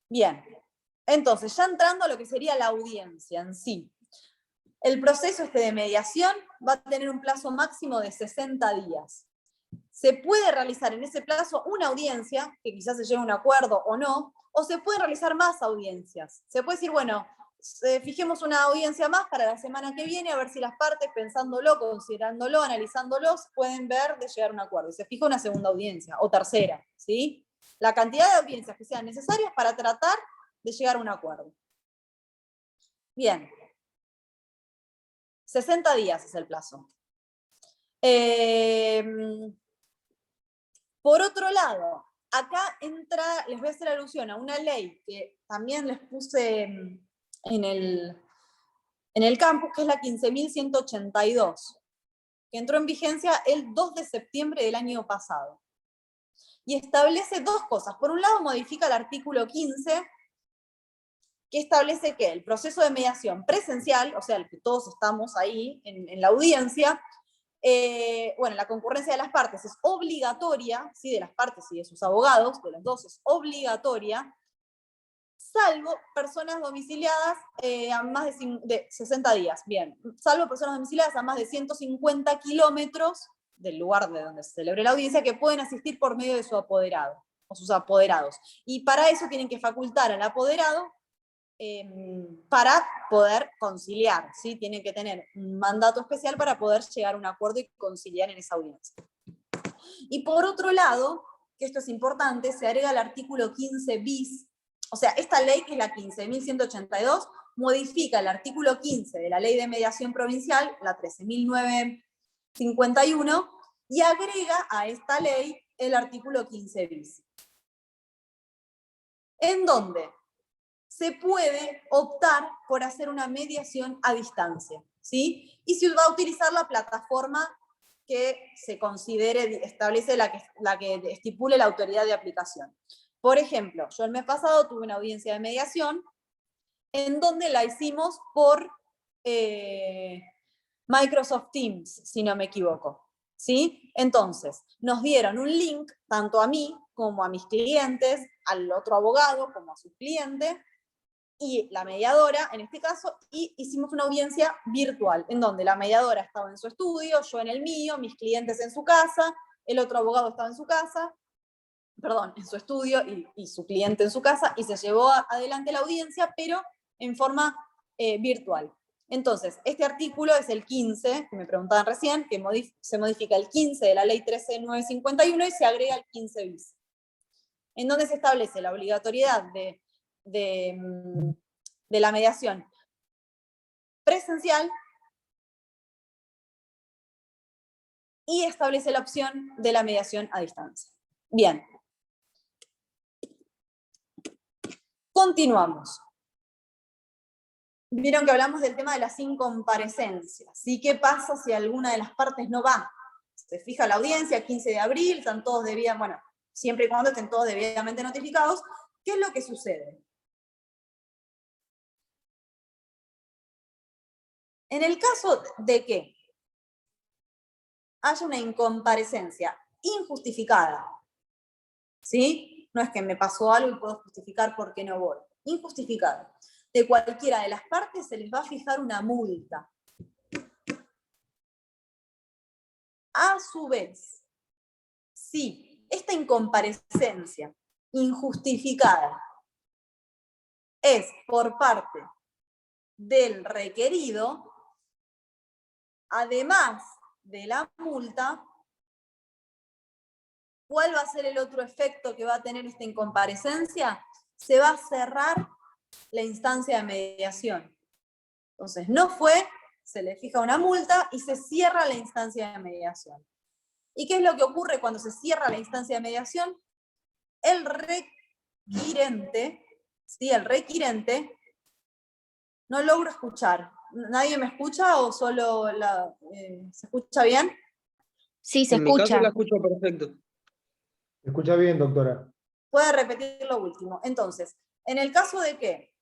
Bien, entonces, ya entrando a lo que sería la audiencia en sí. El proceso de mediación va a tener un plazo máximo de 60 días. Se puede realizar en ese plazo una audiencia, que quizás se lleve a un acuerdo o no, o se pueden realizar más audiencias. Se puede decir, bueno, fijemos una audiencia más para la semana que viene, a ver si las partes, pensándolo, considerándolo, analizándolos, pueden ver de llegar a un acuerdo. Y se fija una segunda audiencia, o tercera, ¿sí? La cantidad de audiencias que sean necesarias para tratar de llegar a un acuerdo. Bien. 60 días es el plazo. Por otro lado, acá entra, les voy a hacer alusión a una ley que también les puse en el campus, que es la 15.182, que entró en vigencia el 2 de septiembre del año pasado. Y establece 2 cosas. Por un lado, modifica el artículo 15, que establece que el proceso de mediación presencial, o sea, el que todos estamos ahí en la audiencia, bueno, la concurrencia de las partes es obligatoria, ¿sí? De las partes y de sus abogados, de los dos es obligatoria, salvo personas domiciliadas a más de 60 días, bien, salvo personas domiciliadas a más de 150 kilómetros del lugar de donde se celebre la audiencia, que pueden asistir por medio de su apoderado, o sus apoderados. Y para eso tienen que facultar al apoderado para poder conciliar, ¿sí? Tienen que tener un mandato especial para poder llegar a un acuerdo y conciliar en esa audiencia. Y por otro lado, que esto es importante, se agrega el artículo 15 bis, o sea, esta ley, que es la 15.182, modifica el artículo 15 de la Ley de Mediación Provincial, la 13.951, y agrega a esta ley el artículo 15 bis. En donde se puede optar por hacer una mediación a distancia, ¿sí? Y se va a utilizar la plataforma que se considere, establece la que estipule la autoridad de aplicación. Por ejemplo, yo el mes pasado tuve una audiencia de mediación en donde la hicimos por Microsoft Teams, si no me equivoco, ¿sí? Entonces, nos dieron un link, tanto a mí como a mis clientes, al otro abogado como a su cliente, y la mediadora, en este caso, y hicimos una audiencia virtual, en donde la mediadora estaba en su estudio, yo en el mío, mis clientes en su casa, el otro abogado estaba en su casa, perdón, en su estudio y su cliente en su casa, y se llevó adelante la audiencia, pero en forma virtual. Entonces, este artículo es el 15, que me preguntaban recién, que se modifica el 15 de la ley 13.951 y se agrega el 15 bis, en donde se establece la obligatoriedad de la mediación presencial y establece la opción de la mediación a distancia. Bien. Continuamos. Vieron que hablamos del tema de las incomparecencias. ¿Sí? ¿Qué pasa si alguna de las partes no va? Se fija la audiencia, 15 de abril, están todos debidamente, bueno, siempre y cuando estén todos debidamente notificados. ¿Qué es lo que sucede? En el caso de que haya una incomparecencia injustificada, ¿sí? No es que me pasó algo y puedo justificar por qué no voy. Injustificada. De cualquiera de las partes se les va a fijar una multa. A su vez, si esta incomparecencia injustificada es por parte del requerido, además de la multa, ¿cuál va a ser el otro efecto que va a tener esta incomparecencia? Se va a cerrar la instancia de mediación. Entonces, no fue, se le fija una multa y se cierra la instancia de mediación. ¿Y qué es lo que ocurre cuando se cierra la instancia de mediación? El requirente, ¿sí? El requirente, no logro escuchar. ¿Nadie me escucha o solo se escucha bien? Sí, se En mi caso escucha. la escucho perfecto. ¿Se escucha bien, doctora? Puede repetir lo último. Entonces, en el caso de que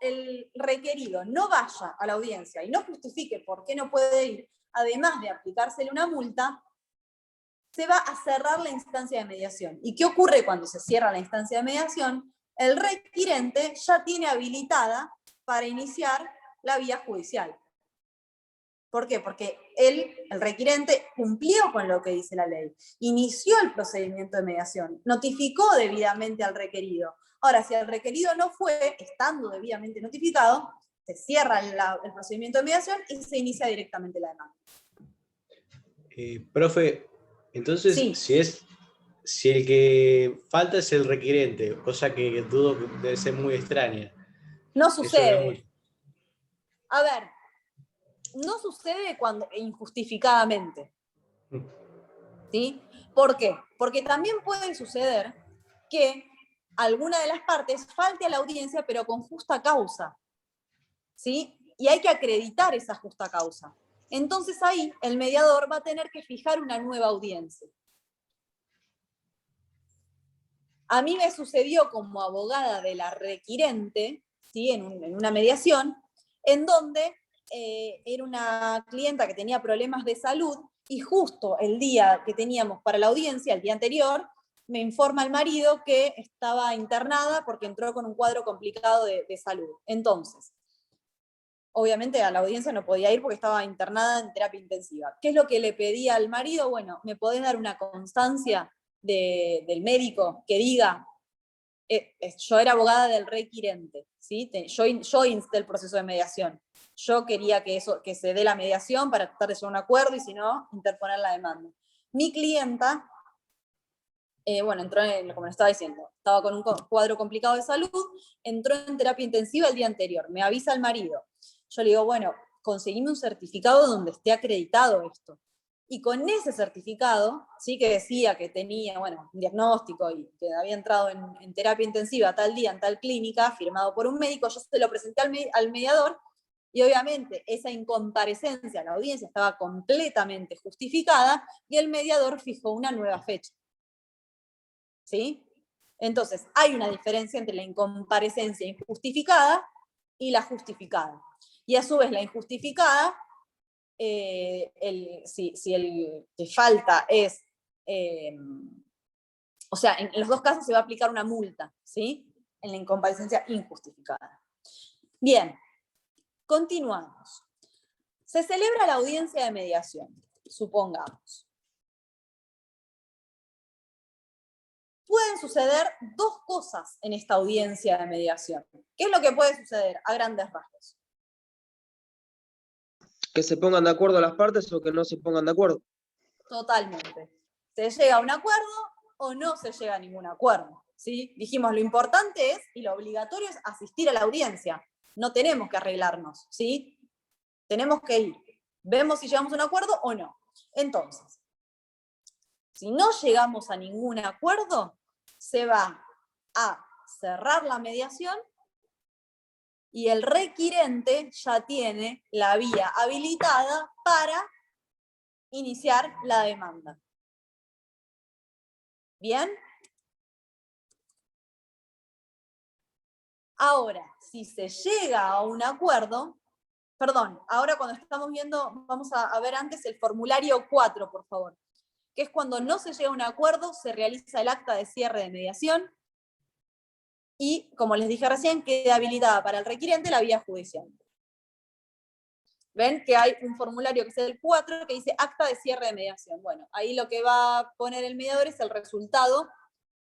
el requerido no vaya a la audiencia y no justifique por qué no puede ir, además de aplicársele una multa, se va a cerrar la instancia de mediación. ¿Y qué ocurre cuando se cierra la instancia de mediación? El requirente ya tiene habilitada para iniciar la vía judicial. ¿Por qué? Porque el requirente cumplió con lo que dice la ley, inició el procedimiento de mediación, notificó debidamente al requerido. Ahora, si el requerido no fue, estando debidamente notificado, se cierra el procedimiento de mediación y se inicia directamente la demanda. Profe, entonces, Sí. si el que falta es el requirente, cosa que dudo que debe ser muy extraña. No Eso sucede. A ver, no sucede injustificadamente. ¿Sí? ¿Por qué? Porque también puede suceder que alguna de las partes falte a la audiencia, pero con justa causa. ¿Sí? Y hay que acreditar esa justa causa. Entonces ahí el mediador va a tener que fijar una nueva audiencia. A mí me sucedió como abogada de la requirente, ¿sí? en una mediación, en donde era una clienta que tenía problemas de salud y justo el día que teníamos para la audiencia, el día anterior, me informa el marido que estaba internada porque entró con un cuadro complicado de salud. Entonces, obviamente a la audiencia no podía ir porque estaba internada en terapia intensiva. ¿Qué es lo que le pedí al marido? Bueno, ¿me podés dar una constancia del médico que diga, yo era abogada del requirente, ¿sí? Yo insté el proceso de mediación. Yo quería que se dé la mediación para tratar de llegar a un acuerdo y si no, interponer la demanda. Mi clienta, entró como les estaba diciendo, estaba con un cuadro complicado de salud, entró en terapia intensiva el día anterior, me avisa el marido. Yo le digo, bueno, conseguime un certificado donde esté acreditado esto. Y con ese certificado, ¿sí? Que decía que tenía, un diagnóstico y que había entrado en terapia intensiva tal día en tal clínica, firmado por un médico, yo se lo presenté al mediador y obviamente esa incomparecencia a la audiencia estaba completamente justificada y el mediador fijó una nueva fecha. ¿Sí? Entonces, hay una diferencia entre la incomparecencia injustificada y la justificada. Y a su vez la injustificada, si el que falta es, en los dos casos se va a aplicar una multa, ¿sí? En la incomparecencia injustificada. Bien, continuamos. Se celebra la audiencia de mediación, supongamos. Pueden suceder dos cosas en esta audiencia de mediación. ¿Qué es lo que puede suceder a grandes rasgos? Que se pongan de acuerdo las partes o que no se pongan de acuerdo. Totalmente. ¿Se llega a un acuerdo o no se llega a ningún acuerdo? ¿Sí? Dijimos, lo importante es, y lo obligatorio es asistir a la audiencia. No tenemos que arreglarnos, ¿sí? Tenemos que ir. Vemos si llegamos a un acuerdo o no. Entonces, si no llegamos a ningún acuerdo, se va a cerrar la mediación y el requirente ya tiene la vía habilitada para iniciar la demanda. ¿Bien? Ahora, si se llega a un acuerdo, ahora cuando estamos viendo, vamos a ver antes el formulario 4, por favor, que es cuando no se llega a un acuerdo, se realiza el acta de cierre de mediación y, como les dije recién, queda habilitada para el requirente la vía judicial. Ven que hay un formulario que es el 4 que dice acta de cierre de mediación. Bueno, ahí lo que va a poner el mediador es el resultado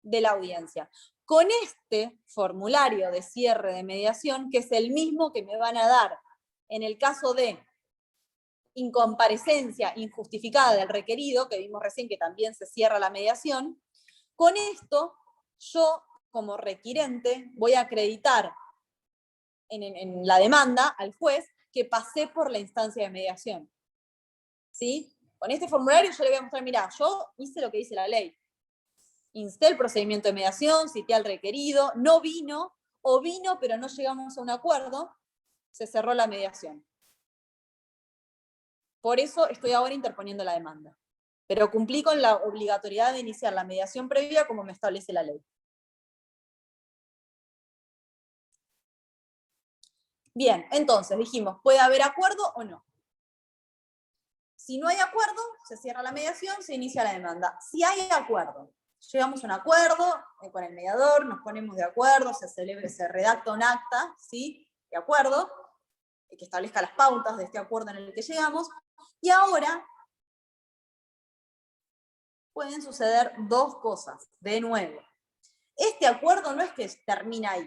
de la audiencia. Con este formulario de cierre de mediación, que es el mismo que me van a dar en el caso de incomparecencia injustificada del requerido, que vimos recién que también se cierra la mediación, con esto yo, como requirente, voy a acreditar en la demanda al juez que pasé por la instancia de mediación. ¿Sí? Con este formulario yo le voy a mostrar, mirá, yo hice lo que dice la ley. Insté el procedimiento de mediación, cité al requerido, no vino, o vino pero no llegamos a un acuerdo, se cerró la mediación. Por eso estoy ahora interponiendo la demanda. Pero cumplí con la obligatoriedad de iniciar la mediación previa como me establece la ley. Bien, entonces dijimos, ¿puede haber acuerdo o no? Si no hay acuerdo, se cierra la mediación, se inicia la demanda. Si hay acuerdo, llegamos a un acuerdo con el mediador, nos ponemos de acuerdo, se redacta un acta, ¿sí? De acuerdo, que establezca las pautas de este acuerdo en el que llegamos, y ahora pueden suceder dos cosas, de nuevo. Este acuerdo no es que termina ahí,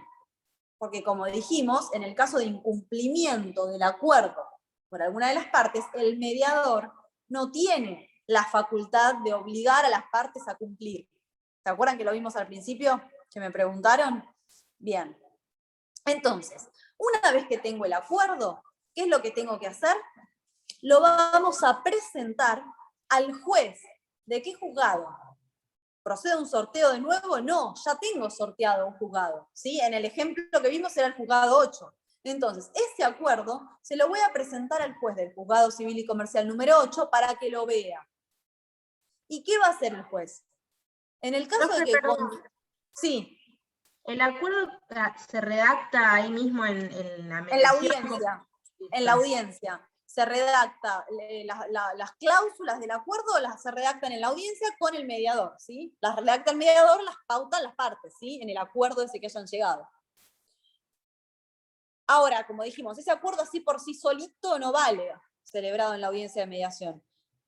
porque como dijimos, en el caso de incumplimiento del acuerdo por alguna de las partes, el mediador no tiene la facultad de obligar a las partes a cumplir. ¿Se acuerdan que lo vimos al principio? Que me preguntaron. Bien. Entonces, una vez que tengo el acuerdo, ¿qué es lo que tengo que hacer? Lo vamos a presentar al juez. ¿De qué juzgado? ¿Procede un sorteo de nuevo? No, ya tengo sorteado un juzgado, ¿sí? En el ejemplo que vimos era el juzgado 8. Entonces, ese acuerdo se lo voy a presentar al juez del juzgado civil y comercial número 8 para que lo vea. ¿Y qué va a hacer el juez? En el caso de que... Sí. ¿El acuerdo se redacta ahí mismo en la mediación? En la audiencia. En la audiencia. Se redacta, las cláusulas del acuerdo se redactan en la audiencia con el mediador, ¿sí? Las redacta el mediador, las pautan las partes, ¿sí? En el acuerdo ese que hayan llegado. Ahora, como dijimos, ese acuerdo así por sí solito no vale, celebrado en la audiencia de mediación.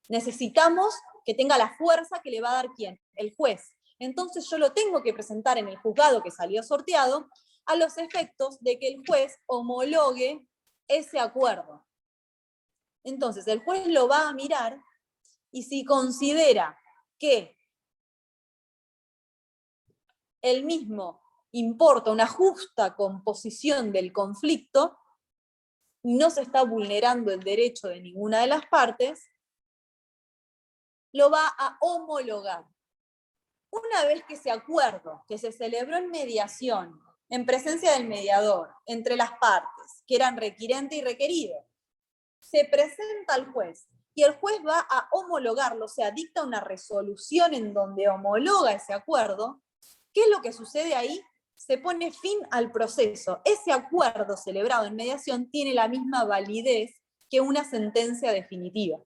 Necesitamos que tenga la fuerza que le va a dar ¿quién? El juez. Entonces yo lo tengo que presentar en el juzgado que salió sorteado a los efectos de que el juez homologue ese acuerdo. Entonces el juez lo va a mirar y si considera que el mismo importa una justa composición del conflicto, no se está vulnerando el derecho de ninguna de las partes, lo va a homologar. Una vez que ese acuerdo, que se celebró en mediación, en presencia del mediador, entre las partes, que eran requirente y requerido, se presenta al juez y el juez va a homologarlo, o sea, dicta una resolución en donde homologa ese acuerdo, ¿qué es lo que sucede ahí? Se pone fin al proceso. Ese acuerdo celebrado en mediación tiene la misma validez que una sentencia definitiva.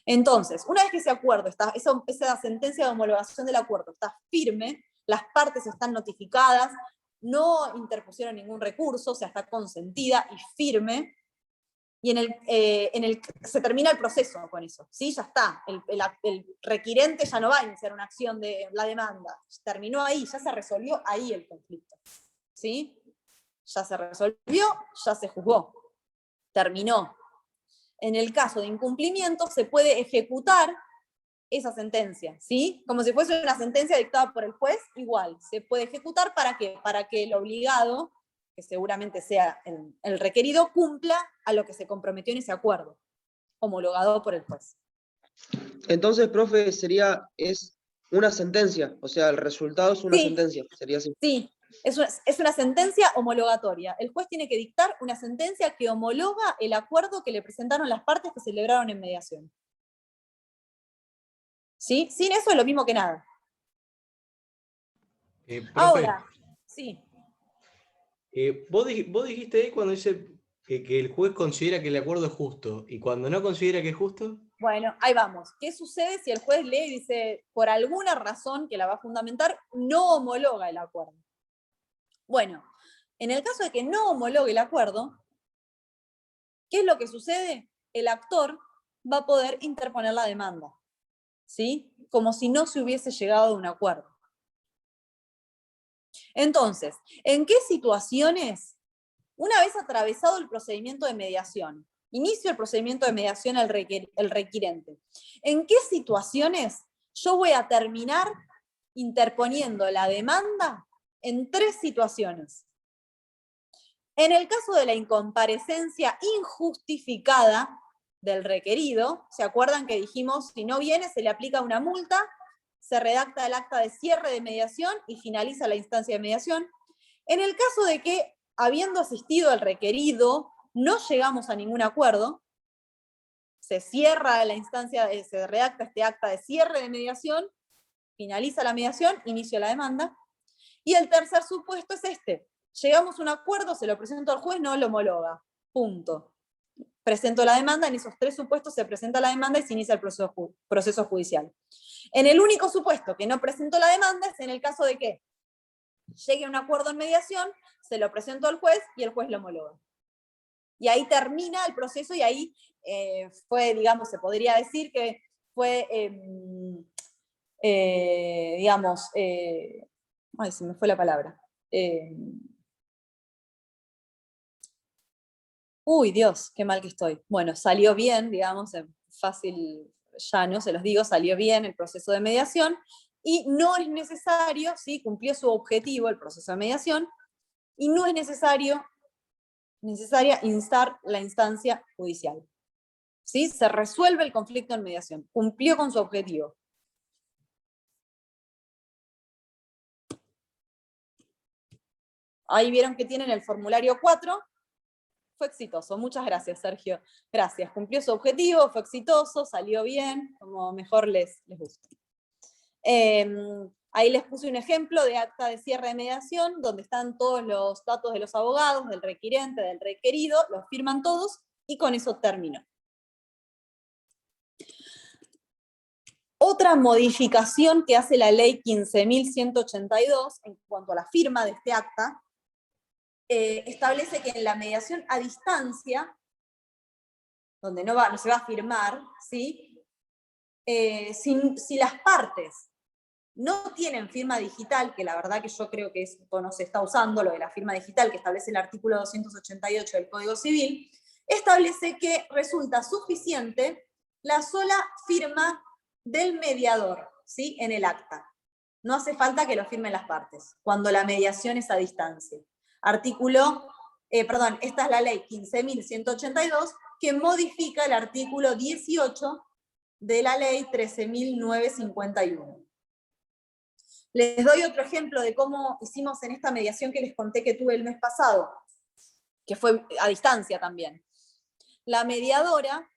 Entonces, una vez que ese acuerdo está, esa sentencia de homologación del acuerdo está firme, las partes están notificadas, no interpusieron ningún recurso, o sea, está consentida y firme, y se termina el proceso con eso, ¿sí? Ya está, el requirente ya no va a iniciar una acción de la demanda, terminó ahí, ya se resolvió ahí el conflicto, ¿sí? Ya se resolvió, ya se juzgó, terminó. En el caso de incumplimiento se puede ejecutar esa sentencia, ¿sí? Como si fuese una sentencia dictada por el juez, igual, se puede ejecutar ¿para qué? Para que el obligado, que seguramente sea el requerido, cumpla a lo que se comprometió en ese acuerdo, homologado por el juez. Entonces, profe, es una sentencia, o sea, el resultado es una sentencia, sería así. Sí, es una sentencia homologatoria. El juez tiene que dictar una sentencia que homologa el acuerdo que le presentaron las partes que celebraron en mediación. ¿Sí? Sin eso es lo mismo que nada. Profe, ahora, sí. Vos dijiste ahí cuando dice que el juez considera que el acuerdo es justo, y cuando no considera que es justo... Bueno, ahí vamos. ¿Qué sucede si el juez lee y dice, por alguna razón que la va a fundamentar, no homologa el acuerdo? Bueno, en el caso de que no homologue el acuerdo, ¿qué es lo que sucede? El actor va a poder interponer la demanda, ¿sí? Como si no se hubiese llegado a un acuerdo. Entonces, ¿en qué situaciones, una vez atravesado el procedimiento de mediación, inicio el procedimiento de mediación el requirente, ¿en qué situaciones yo voy a terminar interponiendo la demanda? En 3 situaciones. En el caso de la incomparecencia injustificada del requerido, ¿se acuerdan que dijimos, si no viene, se le aplica una multa, se redacta el acta de cierre de mediación y finaliza la instancia de mediación? En el caso de que, habiendo asistido al requerido, no llegamos a ningún acuerdo, se cierra la instancia, se redacta este acta de cierre de mediación, finaliza la mediación, inicio la demanda. Y el tercer supuesto es este. Llegamos a un acuerdo, se lo presento al juez, no lo homologa. Punto. Presento la demanda, en esos tres supuestos se presenta la demanda y se inicia el proceso judicial. En el único supuesto que no presento la demanda es en el caso de que llegue a un acuerdo en mediación, se lo presento al juez y el juez lo homologa. Y ahí termina el proceso y ahí fue, digamos, se podría decir que fue, digamos, ay, se me fue la palabra. Uy, Dios, qué mal que estoy. Bueno, salió bien, digamos, fácil, llano, se los digo, salió bien el proceso de mediación y no es necesario, ¿sí? Cumplió su objetivo el proceso de mediación y no es necesaria instar la instancia judicial. ¿Sí? Se resuelve el conflicto en mediación, cumplió con su objetivo. Ahí vieron que tienen el formulario 4, fue exitoso, muchas gracias Sergio, gracias, cumplió su objetivo, fue exitoso, salió bien, como mejor les guste. Ahí les puse un ejemplo de acta de cierre de mediación, donde están todos los datos de los abogados, del requirente, del requerido, los firman todos, y con eso terminó. Otra modificación que hace la ley 15.182 en cuanto a la firma de este acta, establece que en la mediación a distancia, donde no se va a firmar, ¿sí? Si las partes no tienen firma digital, que la verdad que yo creo que esto no se está usando, lo de la firma digital que establece el artículo 288 del Código Civil, establece que resulta suficiente la sola firma del mediador, ¿sí? En el acta. No hace falta que lo firmen las partes, cuando la mediación es a distancia. Esta es la ley 15.182, que modifica el artículo 18 de la ley 13.951. Les doy otro ejemplo de cómo hicimos en esta mediación que les conté que tuve el mes pasado, que fue a distancia también. La mediadora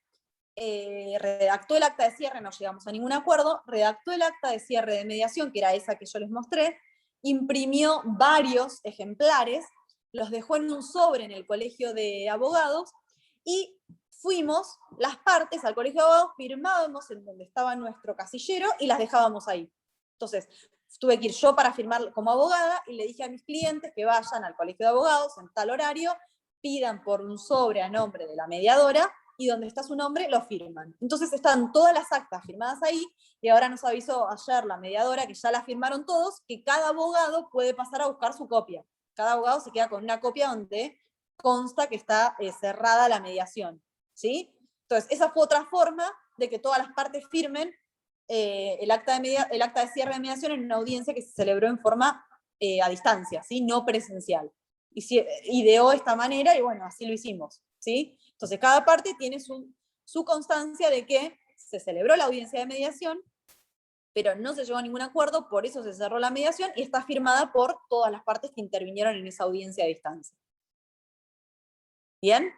redactó el acta de cierre, no llegamos a ningún acuerdo, redactó el acta de cierre de mediación, que era esa que yo les mostré, imprimió varios ejemplares, los dejó en un sobre en el colegio de abogados y fuimos las partes al colegio de abogados, firmábamos en donde estaba nuestro casillero y las dejábamos ahí. Entonces, tuve que ir yo para firmar como abogada y le dije a mis clientes que vayan al colegio de abogados en tal horario, pidan por un sobre a nombre de la mediadora y donde está su nombre lo firman. Entonces están todas las actas firmadas ahí y ahora nos avisó ayer la mediadora que ya la firmaron todos, que cada abogado puede pasar a buscar su copia. Cada abogado se queda con una copia donde consta que está cerrada la mediación, ¿sí? Entonces esa fue otra forma de que todas las partes firmen el acta de cierre de mediación en una audiencia que se celebró en forma a distancia, ¿sí? No presencial. Y ideó esta manera y bueno, así lo hicimos, ¿sí? Entonces cada parte tiene su constancia de que se celebró la audiencia de mediación, pero no se llegó a ningún acuerdo, por eso se cerró la mediación y está firmada por todas las partes que intervinieron en esa audiencia a distancia. ¿Bien?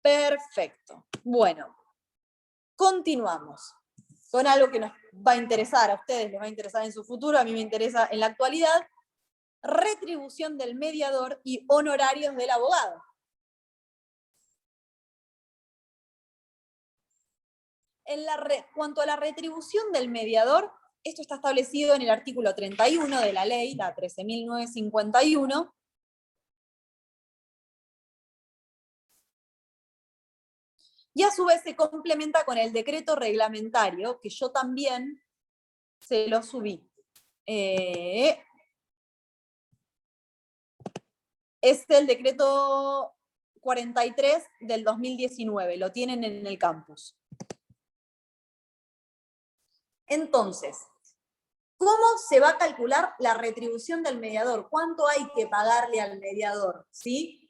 Perfecto. Bueno, continuamos con algo que nos va a interesar a ustedes, les va a interesar en su futuro, a mí me interesa en la actualidad: retribución del mediador y honorarios del abogado. Cuanto a la retribución del mediador, esto está establecido en el artículo 31 de la ley, la 13.951, y a su vez se complementa con el decreto reglamentario, que yo también se lo subí. Es el decreto 43 del 2019, lo tienen en el campus. Entonces, ¿Cómo se va a calcular la retribución del mediador? ¿Cuánto hay que pagarle al mediador? ¿Sí?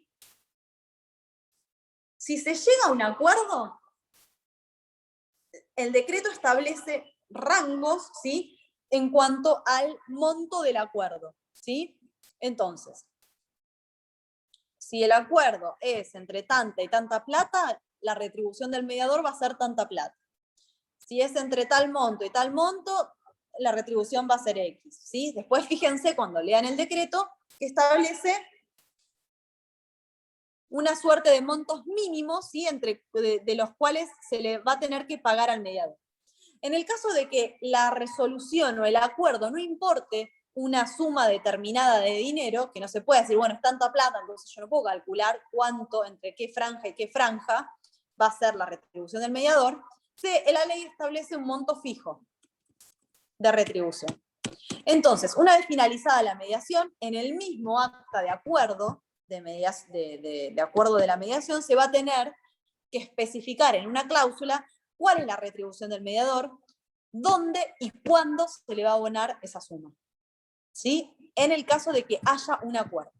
Si se llega a un acuerdo, el decreto establece rangos, ¿sí?, en cuanto al monto del acuerdo, ¿sí? Entonces, si el acuerdo es entre tanta y tanta plata, la retribución del mediador va a ser tanta plata. Si es entre tal monto y tal monto, la retribución va a ser X, ¿sí? Después fíjense cuando lean el decreto que establece una suerte de montos mínimos, ¿sí?, de los cuales se le va a tener que pagar al mediador. En el caso de que la resolución o el acuerdo no importe una suma determinada de dinero, que no se puede decir, bueno, es tanta plata, entonces yo no puedo calcular cuánto, entre qué franja y qué franja va a ser la retribución del mediador, la ley establece un monto fijo de retribución. Entonces, una vez finalizada la mediación, en el mismo acta de acuerdo, de acuerdo de la mediación, se va a tener que especificar en una cláusula cuál es la retribución del mediador, dónde y cuándo se le va a abonar esa suma, ¿sí?, en el caso de que haya un acuerdo.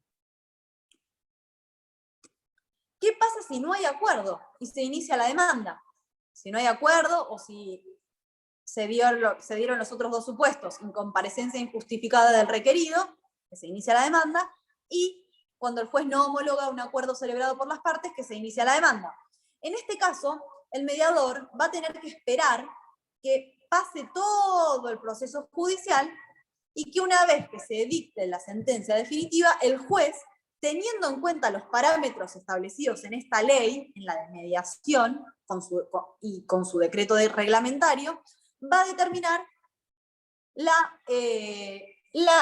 ¿Qué pasa si no hay acuerdo y se inicia la demanda? Si no hay acuerdo o si se dieron los otros dos supuestos, incomparecencia injustificada del requerido, que se inicia la demanda, y cuando el juez no homologa un acuerdo celebrado por las partes, que se inicia la demanda. En este caso, el mediador va a tener que esperar que pase todo el proceso judicial y que una vez que se dicte la sentencia definitiva, el juez, teniendo en cuenta los parámetros establecidos en esta ley, en la de mediación, con su decreto reglamentario, va a determinar la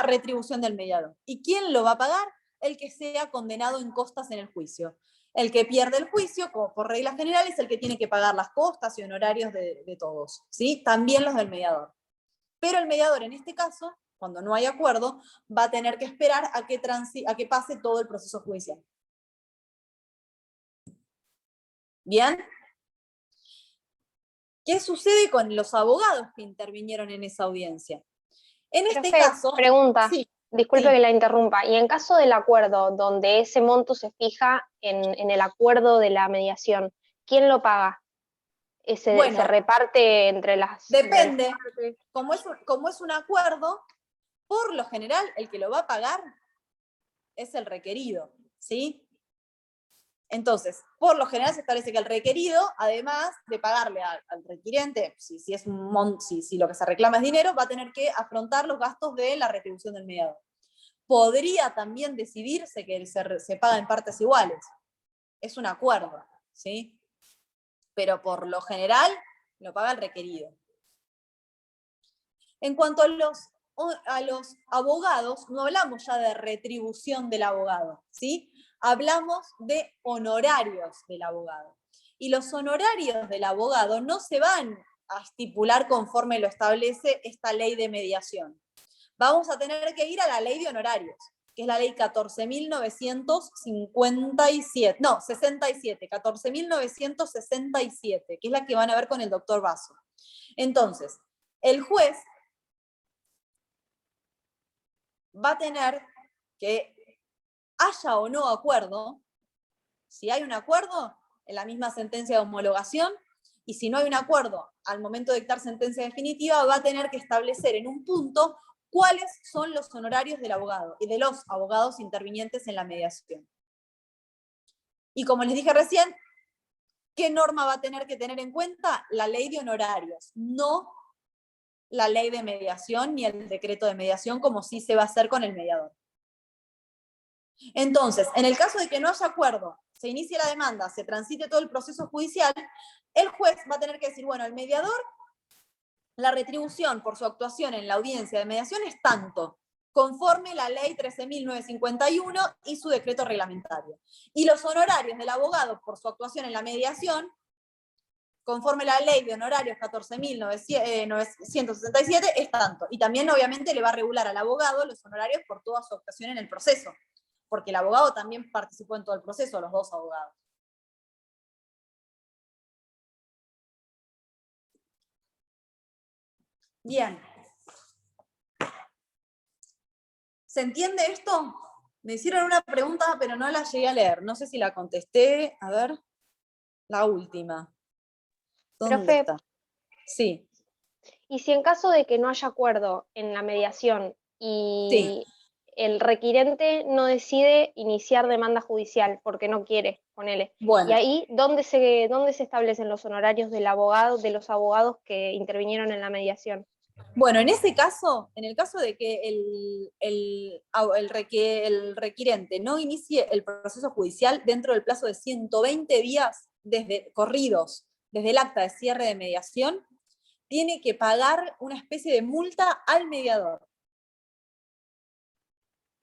retribución del mediador. ¿Y quién lo va a pagar? El que sea condenado en costas en el juicio. El que pierde el juicio, como por regla general, es el que tiene que pagar las costas y honorarios de todos, ¿sí? También los del mediador. Pero el mediador, en este caso, cuando no hay acuerdo, va a tener que esperar a que pase todo el proceso judicial. ¿Bien? ¿Qué sucede con los abogados que intervinieron en esa audiencia? En este caso... Pregunta, sí, disculpe sí. que la interrumpa. Y en caso del acuerdo, donde ese monto se fija en el acuerdo de la mediación, ¿quién lo paga? Bueno, ¿Se reparte entre las depende. partes? Como es un acuerdo, por lo general, el que lo va a pagar es el requerido, ¿sí? Entonces, por lo general se establece que el requerido, además de pagarle al requirente, si lo que se reclama es dinero, va a tener que afrontar los gastos de la retribución del mediador. Podría también decidirse que se paga en partes iguales. Es un acuerdo, ¿sí? Pero por lo general lo paga el requerido. En cuanto a los abogados, no hablamos ya de retribución del abogado, ¿sí? Hablamos de honorarios del abogado. Y los honorarios del abogado no se van a estipular conforme lo establece esta ley de mediación. Vamos a tener que ir a la ley de honorarios, que es la ley 14.967, que es la que van a ver con el doctor Basso. Entonces, el juez va a tener que, haya o no acuerdo, si hay un acuerdo, en la misma sentencia de homologación, y si no hay un acuerdo, al momento de dictar sentencia definitiva, va a tener que establecer en un punto cuáles son los honorarios del abogado y de los abogados intervinientes en la mediación. Y como les dije recién, ¿qué norma va a tener que tener en cuenta? La ley de honorarios, no la ley de mediación ni el decreto de mediación, como sí se va a hacer con el mediador. Entonces, en el caso de que no haya acuerdo, se inicie la demanda, se transite todo el proceso judicial, el juez va a tener que decir, bueno, el mediador, la retribución por su actuación en la audiencia de mediación es tanto, conforme la ley 13.951 y su decreto reglamentario. Y los honorarios del abogado por su actuación en la mediación, conforme la ley de honorarios 14.967, es tanto. Y también, obviamente, le va a regular al abogado los honorarios por toda su actuación en el proceso, porque el abogado también participó en todo el proceso, los dos abogados. Bien. ¿Se entiende esto? Me hicieron una pregunta, pero no la llegué a leer. No sé si la contesté. A ver, la última. ¿Dónde Profe, está? Sí, y si en caso de que no haya acuerdo en la mediación y el requirente no decide iniciar demanda judicial porque no quiere, ponele, bueno. y ahí, ¿dónde se establecen los honorarios del abogado, de los abogados que intervinieron en la mediación? Bueno, en ese caso, en el caso de que el requirente no inicie el proceso judicial dentro del plazo de 120 días corridos desde el acta de cierre de mediación, tiene que pagar una especie de multa al mediador,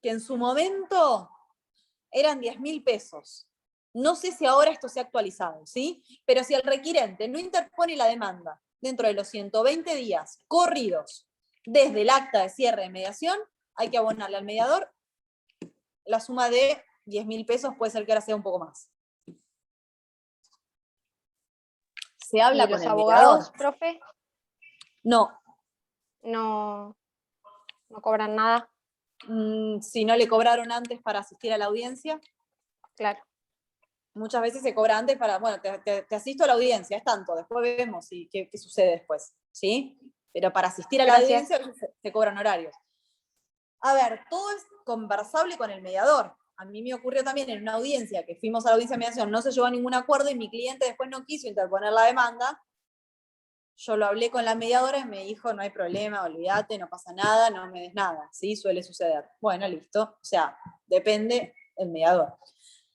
que en su momento eran 10.000 pesos. No sé si ahora esto se ha actualizado, ¿sí? Pero si el requirente no interpone la demanda dentro de los 120 días corridos desde el acta de cierre de mediación, hay que abonarle al mediador la suma de 10.000 pesos, puede ser que ahora sea un poco más. ¿Se habla ¿Y con los el abogados, mediador? profe, No. no cobran nada? Si no le cobraron antes para asistir a la audiencia. Claro. Muchas veces se cobra antes para, bueno, te asisto a la audiencia, es tanto, después vemos qué sucede después, ¿sí? Pero para asistir a la Gracias. audiencia se cobran horarios. A ver, todo es conversable con el mediador. A mí me ocurrió también en una audiencia, que fuimos a la audiencia de mediación, no se llegó a ningún acuerdo y mi cliente después no quiso interponer la demanda. Yo lo hablé con la mediadora y me dijo, no hay problema, olvídate, no pasa nada, no me des nada, ¿sí? Suele suceder. Bueno, listo. O sea, depende del mediador.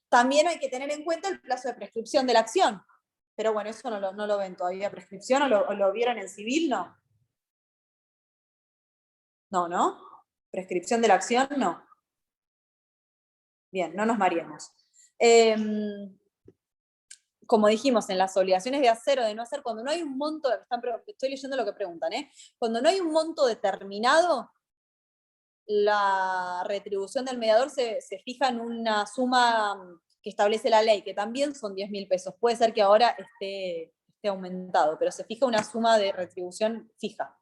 También hay que tener en cuenta el plazo de prescripción de la acción. Pero bueno, eso no lo ven todavía. ¿Prescripción o lo vieron en civil? No. No. Prescripción de la acción, no. Bien, no nos mareemos. Como dijimos, en las obligaciones de hacer o de no hacer, cuando no hay un monto, estoy leyendo lo que preguntan, cuando no hay un monto determinado, la retribución del mediador se fija en una suma que establece la ley, que también son 10.000 pesos. Puede ser que ahora esté aumentado, pero se fija una suma de retribución fija.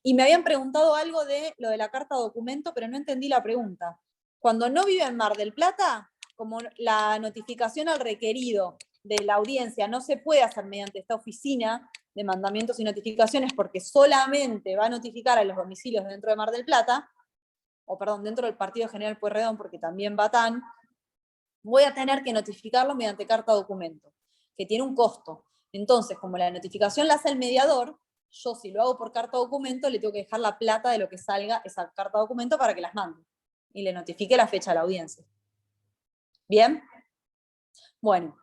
Y me habían preguntado algo de lo de la carta documento, pero no entendí la pregunta. Cuando no vive en Mar del Plata, como la notificación al requerido de la audiencia no se puede hacer mediante esta oficina de mandamientos y notificaciones porque solamente va a notificar a los domicilios dentro de Mar del Plata, o perdón, dentro del Partido General Pueyrredón porque también va TAN, voy a tener que notificarlo mediante carta documento, que tiene un costo. Entonces, como la notificación la hace el mediador, yo si lo hago por carta documento le tengo que dejar la plata de lo que salga esa carta documento para que las mande y le notifique la fecha a la audiencia. ¿Bien? Bueno.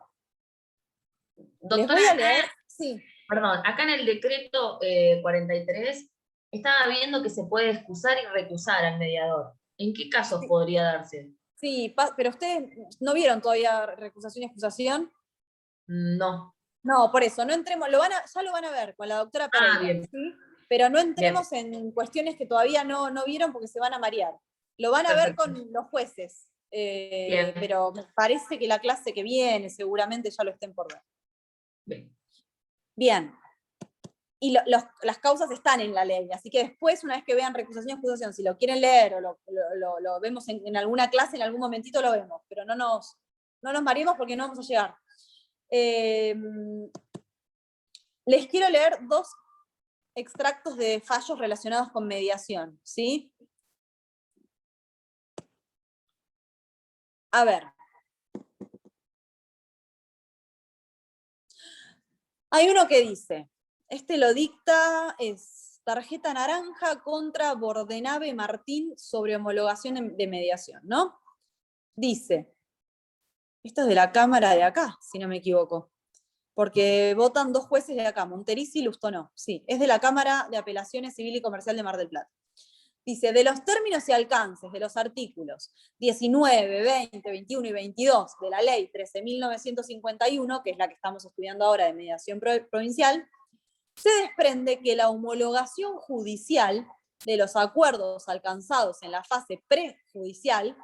Doctora, les voy a leer. Sí. Perdón, acá en el decreto 43 estaba viendo que se puede excusar y recusar al mediador. ¿En qué casos podría darse? Sí, pero ustedes no vieron todavía recusación y excusación. No. No, por eso, no entremos, ya lo van a ver con la doctora Pereira, Bien. ¿sí? Pero no entremos en cuestiones que todavía no vieron porque se van a marear. Lo van a ver con los jueces, pero me parece que la clase que viene seguramente ya lo estén por ver. Bien. Y las causas están en la ley, así que después, una vez que vean recusación y excusación, si lo quieren leer o lo vemos en alguna clase, en algún momentito lo vemos, pero no nos mareemos porque no vamos a llegar. Les quiero leer 2 extractos de fallos relacionados con mediación, ¿sí? A ver. Hay uno que dice, lo dicta, es tarjeta naranja contra Bordenave Martín sobre homologación de mediación, ¿no? Dice, esto es de la Cámara de acá, si no me equivoco, porque votan 2 jueces de acá, Monterici y Lustonó. Sí, es de la Cámara de Apelaciones Civil y Comercial de Mar del Plata. Dice, de los términos y alcances de los artículos 19, 20, 21 y 22 de la ley 13.951, que es la que estamos estudiando ahora de mediación provincial, se desprende que la homologación judicial de los acuerdos alcanzados en la fase prejudicial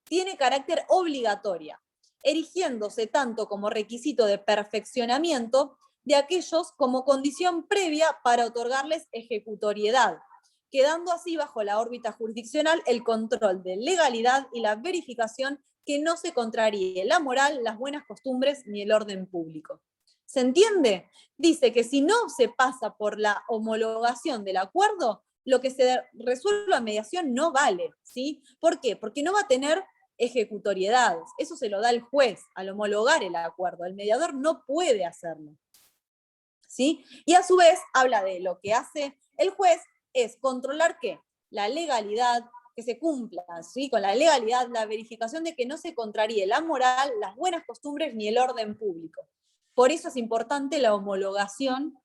tiene carácter obligatoria, erigiéndose tanto como requisito de perfeccionamiento de aquellos como condición previa para otorgarles ejecutoriedad, quedando así bajo la órbita jurisdiccional el control de legalidad y la verificación que no se contraríe la moral, las buenas costumbres ni el orden público. ¿Se entiende? Dice que si no se pasa por la homologación del acuerdo, lo que se resuelva en mediación no vale, ¿sí? ¿Por qué? Porque no va a tener ejecutoriedades. Eso se lo da el juez al homologar el acuerdo. El mediador no puede hacerlo, ¿sí? Y a su vez habla de lo que hace el juez es controlar ¿qué? La legalidad, que se cumpla, ¿sí? Con la legalidad, la verificación de que no se contraríe la moral, las buenas costumbres ni el orden público. Por eso es importante la homologación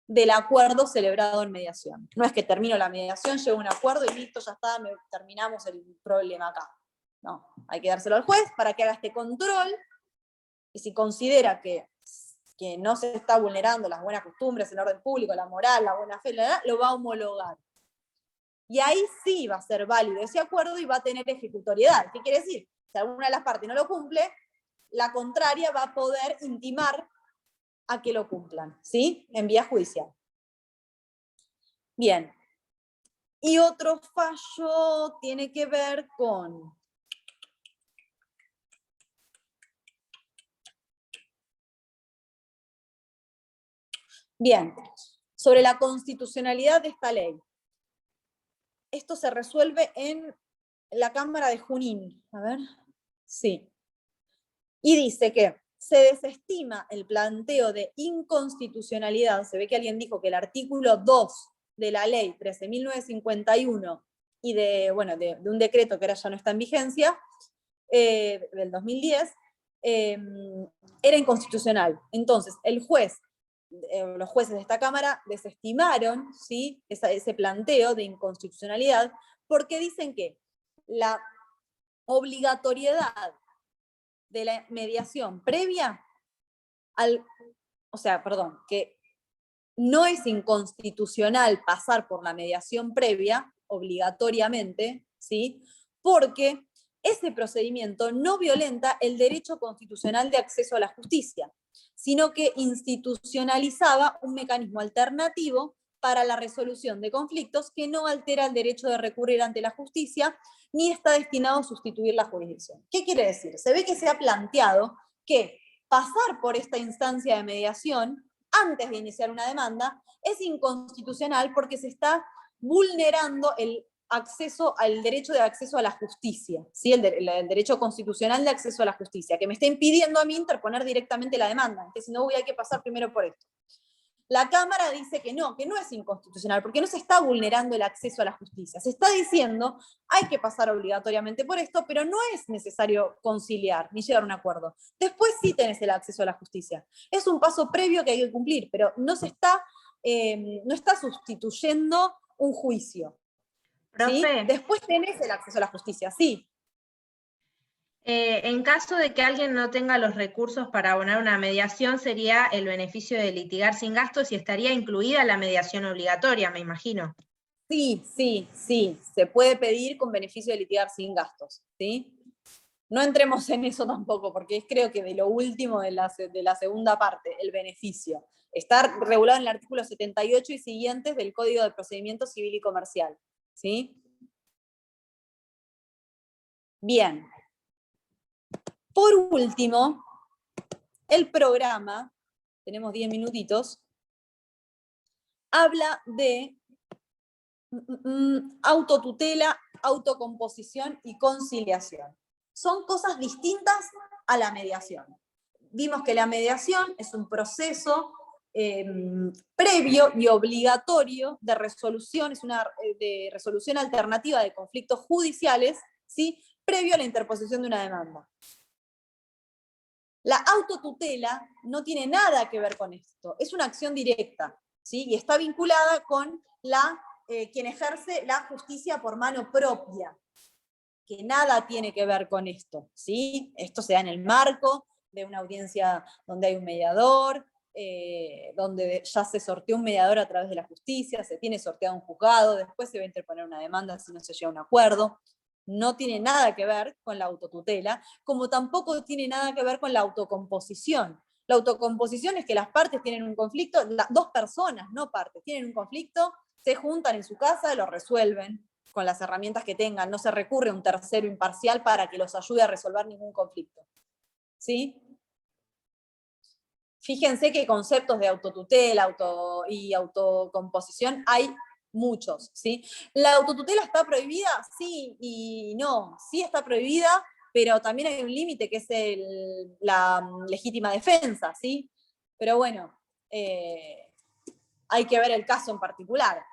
del acuerdo celebrado en mediación. No es que termino la mediación, llego a un acuerdo y listo, ya está, terminamos el problema acá. No, hay que dárselo al juez para que haga este control, y si considera que no se está vulnerando las buenas costumbres, el orden público, la moral, la buena fe, lo va a homologar. Y ahí sí va a ser válido ese acuerdo y va a tener ejecutoriedad. ¿Qué quiere decir? Si alguna de las partes no lo cumple, la contraria va a poder intimar a que lo cumplan, ¿sí? En vía judicial. Bien. Y otro fallo tiene que ver con... Bien, sobre la constitucionalidad de esta ley. Esto se resuelve en la Cámara de Junín. A ver, sí. Y dice que se desestima el planteo de inconstitucionalidad. Se ve que alguien dijo que el artículo 2 de la ley 13.951 y de un decreto que ahora ya no está en vigencia, del 2010, era inconstitucional. Entonces, los jueces de esta Cámara desestimaron, ¿sí?, ese planteo de inconstitucionalidad, porque dicen que la obligatoriedad de la mediación previa que no es inconstitucional pasar por la mediación previa, obligatoriamente, ¿sí?, porque ese procedimiento no violenta el derecho constitucional de acceso a la justicia, sino que institucionalizaba un mecanismo alternativo para la resolución de conflictos que no altera el derecho de recurrir ante la justicia ni está destinado a sustituir la jurisdicción. ¿Qué quiere decir? Se ve que se ha planteado que pasar por esta instancia de mediación antes de iniciar una demanda es inconstitucional porque se está vulnerando el derecho de acceso a la justicia, ¿sí? el derecho constitucional de acceso a la justicia, que me está impidiendo a mí interponer directamente la demanda, que si no hay que pasar primero por esto. La Cámara dice que no es inconstitucional, porque no se está vulnerando el acceso a la justicia. Se está diciendo, hay que pasar obligatoriamente por esto, pero no es necesario conciliar ni llegar a un acuerdo. Después sí tenés el acceso a la justicia. Es un paso previo que hay que cumplir, pero no está sustituyendo un juicio. ¿Sí? Después tenés el acceso a la justicia, sí. En caso de que alguien no tenga los recursos para abonar una mediación, sería el beneficio de litigar sin gastos y estaría incluida la mediación obligatoria, me imagino. Sí, se puede pedir con beneficio de litigar sin gastos, ¿sí? No entremos en eso tampoco, porque es creo que de lo último de la segunda parte, el beneficio. Está regulado en el artículo 78 y siguientes del Código de Procedimiento Civil y Comercial, ¿sí? Bien. Por último, el programa, tenemos 10 minutitos, habla de autotutela, autocomposición y conciliación. Son cosas distintas a la mediación. Vimos que la mediación es un proceso previo y obligatorio de resolución, es una de resolución alternativa de conflictos judiciales, ¿sí?, previo a la interposición de una demanda. La autotutela no tiene nada que ver con esto, es una acción directa, ¿sí?, y está vinculada con quien ejerce la justicia por mano propia, que nada tiene que ver con esto, ¿sí? Esto se da en el marco de una audiencia donde hay un mediador, donde ya se sorteó un mediador a través de la justicia, se tiene sorteado un juzgado, después se va a interponer una demanda si no se llega a un acuerdo. No tiene nada que ver con la autotutela, como tampoco tiene nada que ver con la autocomposición. La autocomposición es que las partes tienen un conflicto, dos personas, no partes, tienen un conflicto se juntan en su casa, lo resuelven con las herramientas que tengan, no se recurre a un tercero imparcial para que los ayude a resolver ningún conflicto. ¿Sí? Fíjense que conceptos de autotutela y autocomposición hay muchos, ¿sí? ¿La autotutela está prohibida? Sí y no. Sí está prohibida, pero también hay un límite que es la legítima defensa, ¿sí? Pero bueno, hay que ver el caso en particular.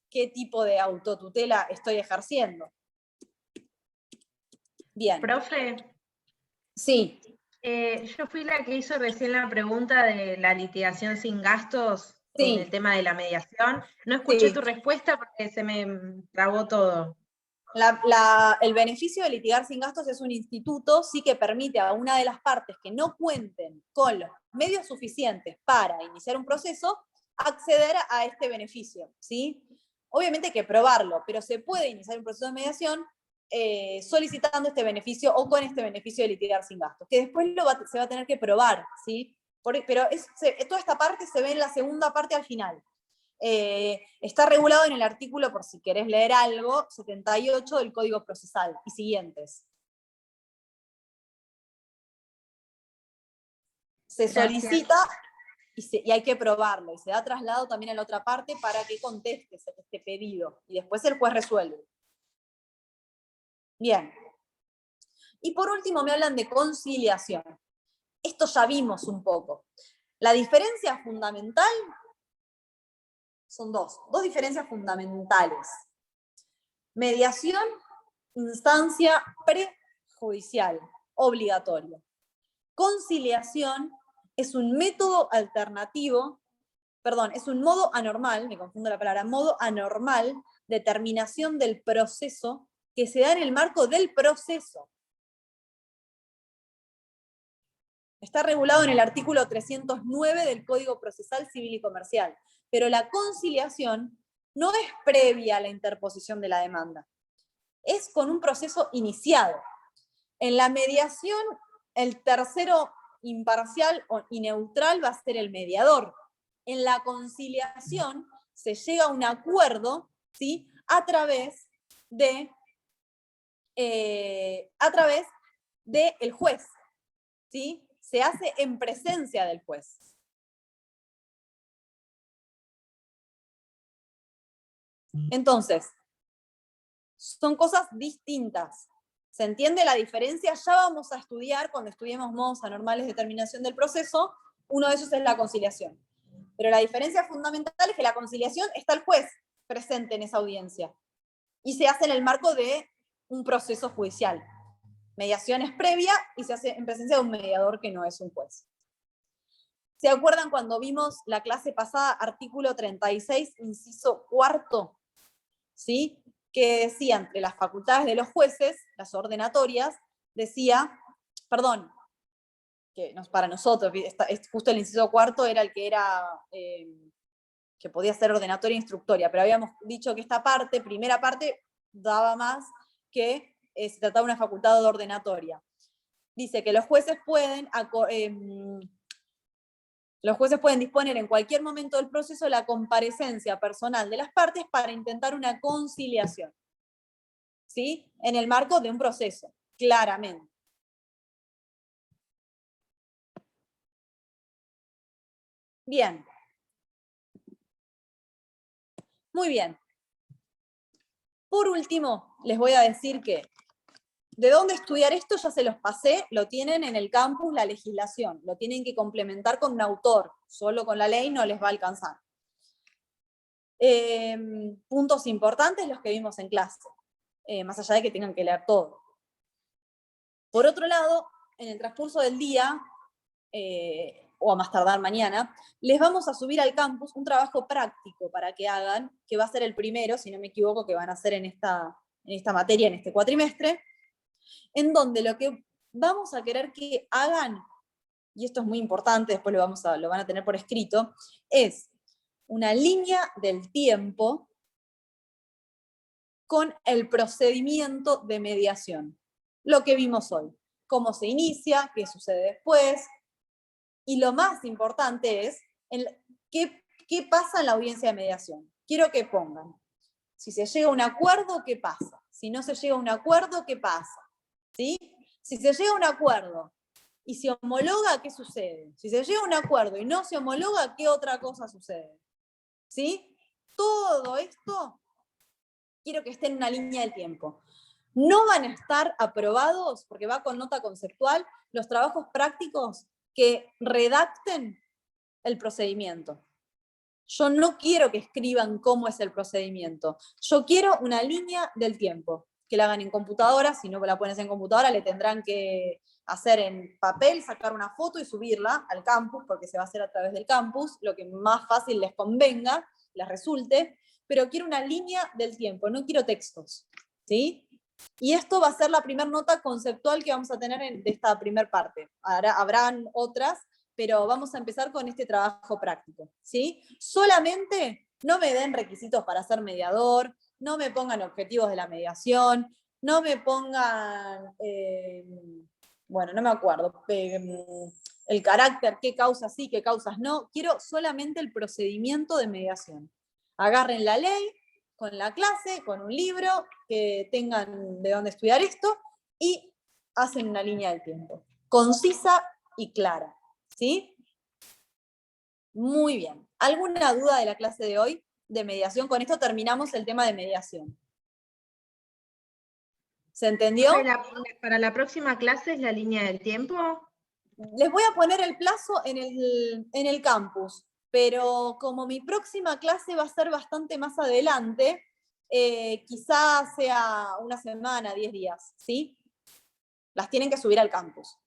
¿Qué tipo de autotutela estoy ejerciendo? Bien. Profe, Sí. yo fui la que hizo recién la pregunta de la litigación sin gastos Sí. en el tema de la mediación. No escuché Sí. tu respuesta porque se me trabó todo. El beneficio de litigar sin gastos es un instituto, sí, que permite a una de las partes que no cuenten con los medios suficientes para iniciar un proceso, acceder a este beneficio, ¿sí? Obviamente hay que probarlo, pero se puede iniciar un proceso de mediación solicitando este beneficio o con este beneficio de litigar sin gastos, que después se va a tener que probar, ¿sí? Pero toda esta parte se ve en la segunda parte al final. Está regulado en el artículo, por si querés leer algo, 78 del Código Procesal y siguientes. Se solicita y hay que probarlo, y se da traslado también a la otra parte para que conteste este pedido, y después el juez resuelve. Bien. Y por último me hablan de conciliación. Esto ya vimos un poco. La diferencia fundamental son dos diferencias fundamentales. Mediación, instancia prejudicial, obligatoria. Conciliación es un método alternativo, es un modo anormal, me confundo la palabra, modo anormal de terminación del proceso que se da en el marco del proceso. Está regulado en el artículo 309 del Código Procesal Civil y Comercial, pero la conciliación no es previa a la interposición de la demanda, es con un proceso iniciado. En la mediación, el tercero imparcial y neutral va a ser el mediador. En la conciliación se llega a un acuerdo, ¿sí?, a través del juez, ¿sí? Se hace en presencia del juez. Entonces, son cosas distintas. ¿Se entiende la diferencia? Ya vamos a estudiar, cuando estudiemos modos anormales de terminación del proceso, uno de esos es la conciliación. Pero la diferencia fundamental es que la conciliación está el juez presente en esa audiencia y se hace en el marco de un proceso judicial. Mediación es previa y se hace en presencia de un mediador que no es un juez. ¿Se acuerdan cuando vimos la clase pasada, artículo 36, inciso cuarto? ¿Sí? Que decía, entre las facultades de los jueces, las ordenatorias, decía, perdón, que para nosotros, justo el inciso cuarto era el que era, que podía ser ordenatoria e instructoria, pero habíamos dicho que esta parte, primera parte, daba más que se trataba de una facultad ordenatoria. Dice que los jueces pueden disponer en cualquier momento del proceso la comparecencia personal de las partes para intentar una conciliación, ¿sí? En el marco de un proceso, claramente. Bien. Muy bien. Por último, les voy a decir que de dónde estudiar esto ya se los pasé, lo tienen en el campus, la legislación, lo tienen que complementar con un autor, solo con la ley no les va a alcanzar. Puntos importantes los que vimos en clase, más allá de que tengan que leer todo. Por otro lado, en el transcurso del día, o a más tardar mañana, les vamos a subir al campus un trabajo práctico para que hagan, que va a ser el primero, si no me equivoco, que van a hacer en esta materia, en este cuatrimestre, en donde lo que vamos a querer que hagan, y esto es muy importante, después lo van a tener por escrito, es una línea del tiempo con el procedimiento de mediación. Lo que vimos hoy. Cómo se inicia, qué sucede después, y lo más importante es qué pasa en la audiencia de mediación. quiero que pongan, si se llega a un acuerdo, ¿qué pasa? Si no se llega a un acuerdo, ¿qué pasa? ¿Sí? Si se llega a un acuerdo y se homologa, ¿qué sucede? Si se llega a un acuerdo y no se homologa, ¿qué otra cosa sucede? ¿Sí? Todo esto quiero que esté en una línea del tiempo. No van a estar aprobados, porque va con nota conceptual, los trabajos prácticos que redacten el procedimiento. Yo no quiero que escriban cómo es el procedimiento. Yo quiero una línea del tiempo, que la hagan en computadora. Si no la pones en computadora, le tendrán que hacer en papel, sacar una foto y subirla al campus, porque se va a hacer a través del campus, lo que más fácil les convenga, les resulte, pero quiero una línea del tiempo, no quiero textos, ¿sí? Y esto va a ser la primera nota conceptual que vamos a tener de esta primera parte. Habrán otras, pero vamos a empezar con este trabajo práctico, ¿sí? Solamente no me den requisitos para ser mediador, no me pongan objetivos de la mediación, no me pongan, bueno, no me acuerdo, el carácter, qué causas sí, qué causas no. Quiero solamente el procedimiento de mediación. Agarren la ley, con la clase, con un libro, que tengan de dónde estudiar esto, y hacen una línea del tiempo, concisa y clara, ¿sí? Muy bien. ¿Alguna duda de la clase de hoy de mediación? Con esto terminamos el tema de mediación. ¿Se entendió? ¿Para la próxima clase es la línea del tiempo? Les voy a poner el plazo en el campus, pero como mi próxima clase va a ser bastante más adelante, quizás sea una semana, 10 días, ¿sí? Las tienen que subir al campus.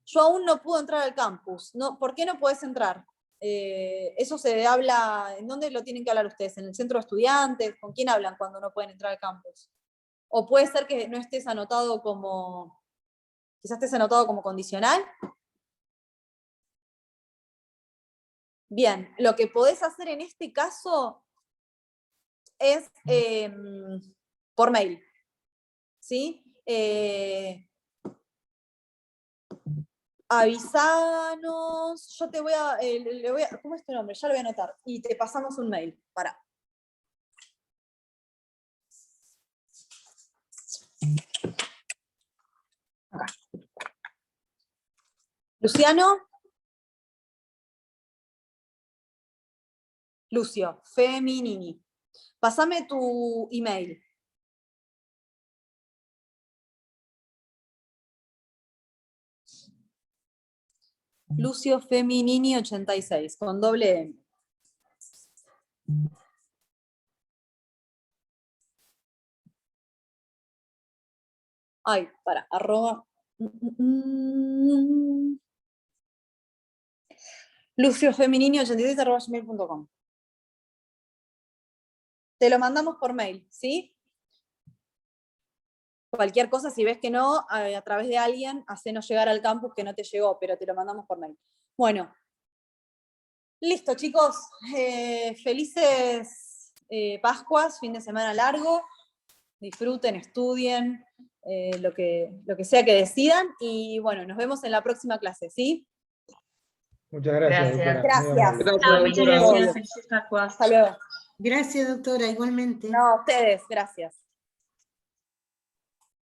Yo aún no puedo entrar al campus. No, ¿por qué no podés entrar? Eso se habla, ¿en dónde lo tienen que hablar ustedes? ¿En el centro de estudiantes? ¿Con quién hablan cuando no pueden entrar al campus? O puede ser que no estés anotado como, quizás estés anotado como condicional. Bien, lo que podés hacer en este caso es por mail, ¿sí? Avisanos, yo te voy a, ¿cómo es tu nombre? Ya lo voy a anotar, y te pasamos un mail, para. Acá. Luciano. Lucio, Feminini. Pásame tu email. Lucio Feminini 86, con doble M. Ay, para, arroba. luciofeminini86@gmail.com. Te lo mandamos por mail, ¿sí? Cualquier cosa, si ves que no, a través de alguien, hacenos llegar al campus que no te llegó, pero te lo mandamos por mail. Bueno, listo, chicos. Felices Pascuas, fin de semana largo. Disfruten, estudien, lo que sea que decidan. Y bueno, nos vemos en la próxima clase, ¿sí? Muchas gracias, Gracias. doctora. Muy amable. Gracias, Chao, muchas doctora. gracias. Felices Pascuas. Hasta luego. Gracias, doctora, igualmente. No, a ustedes, gracias.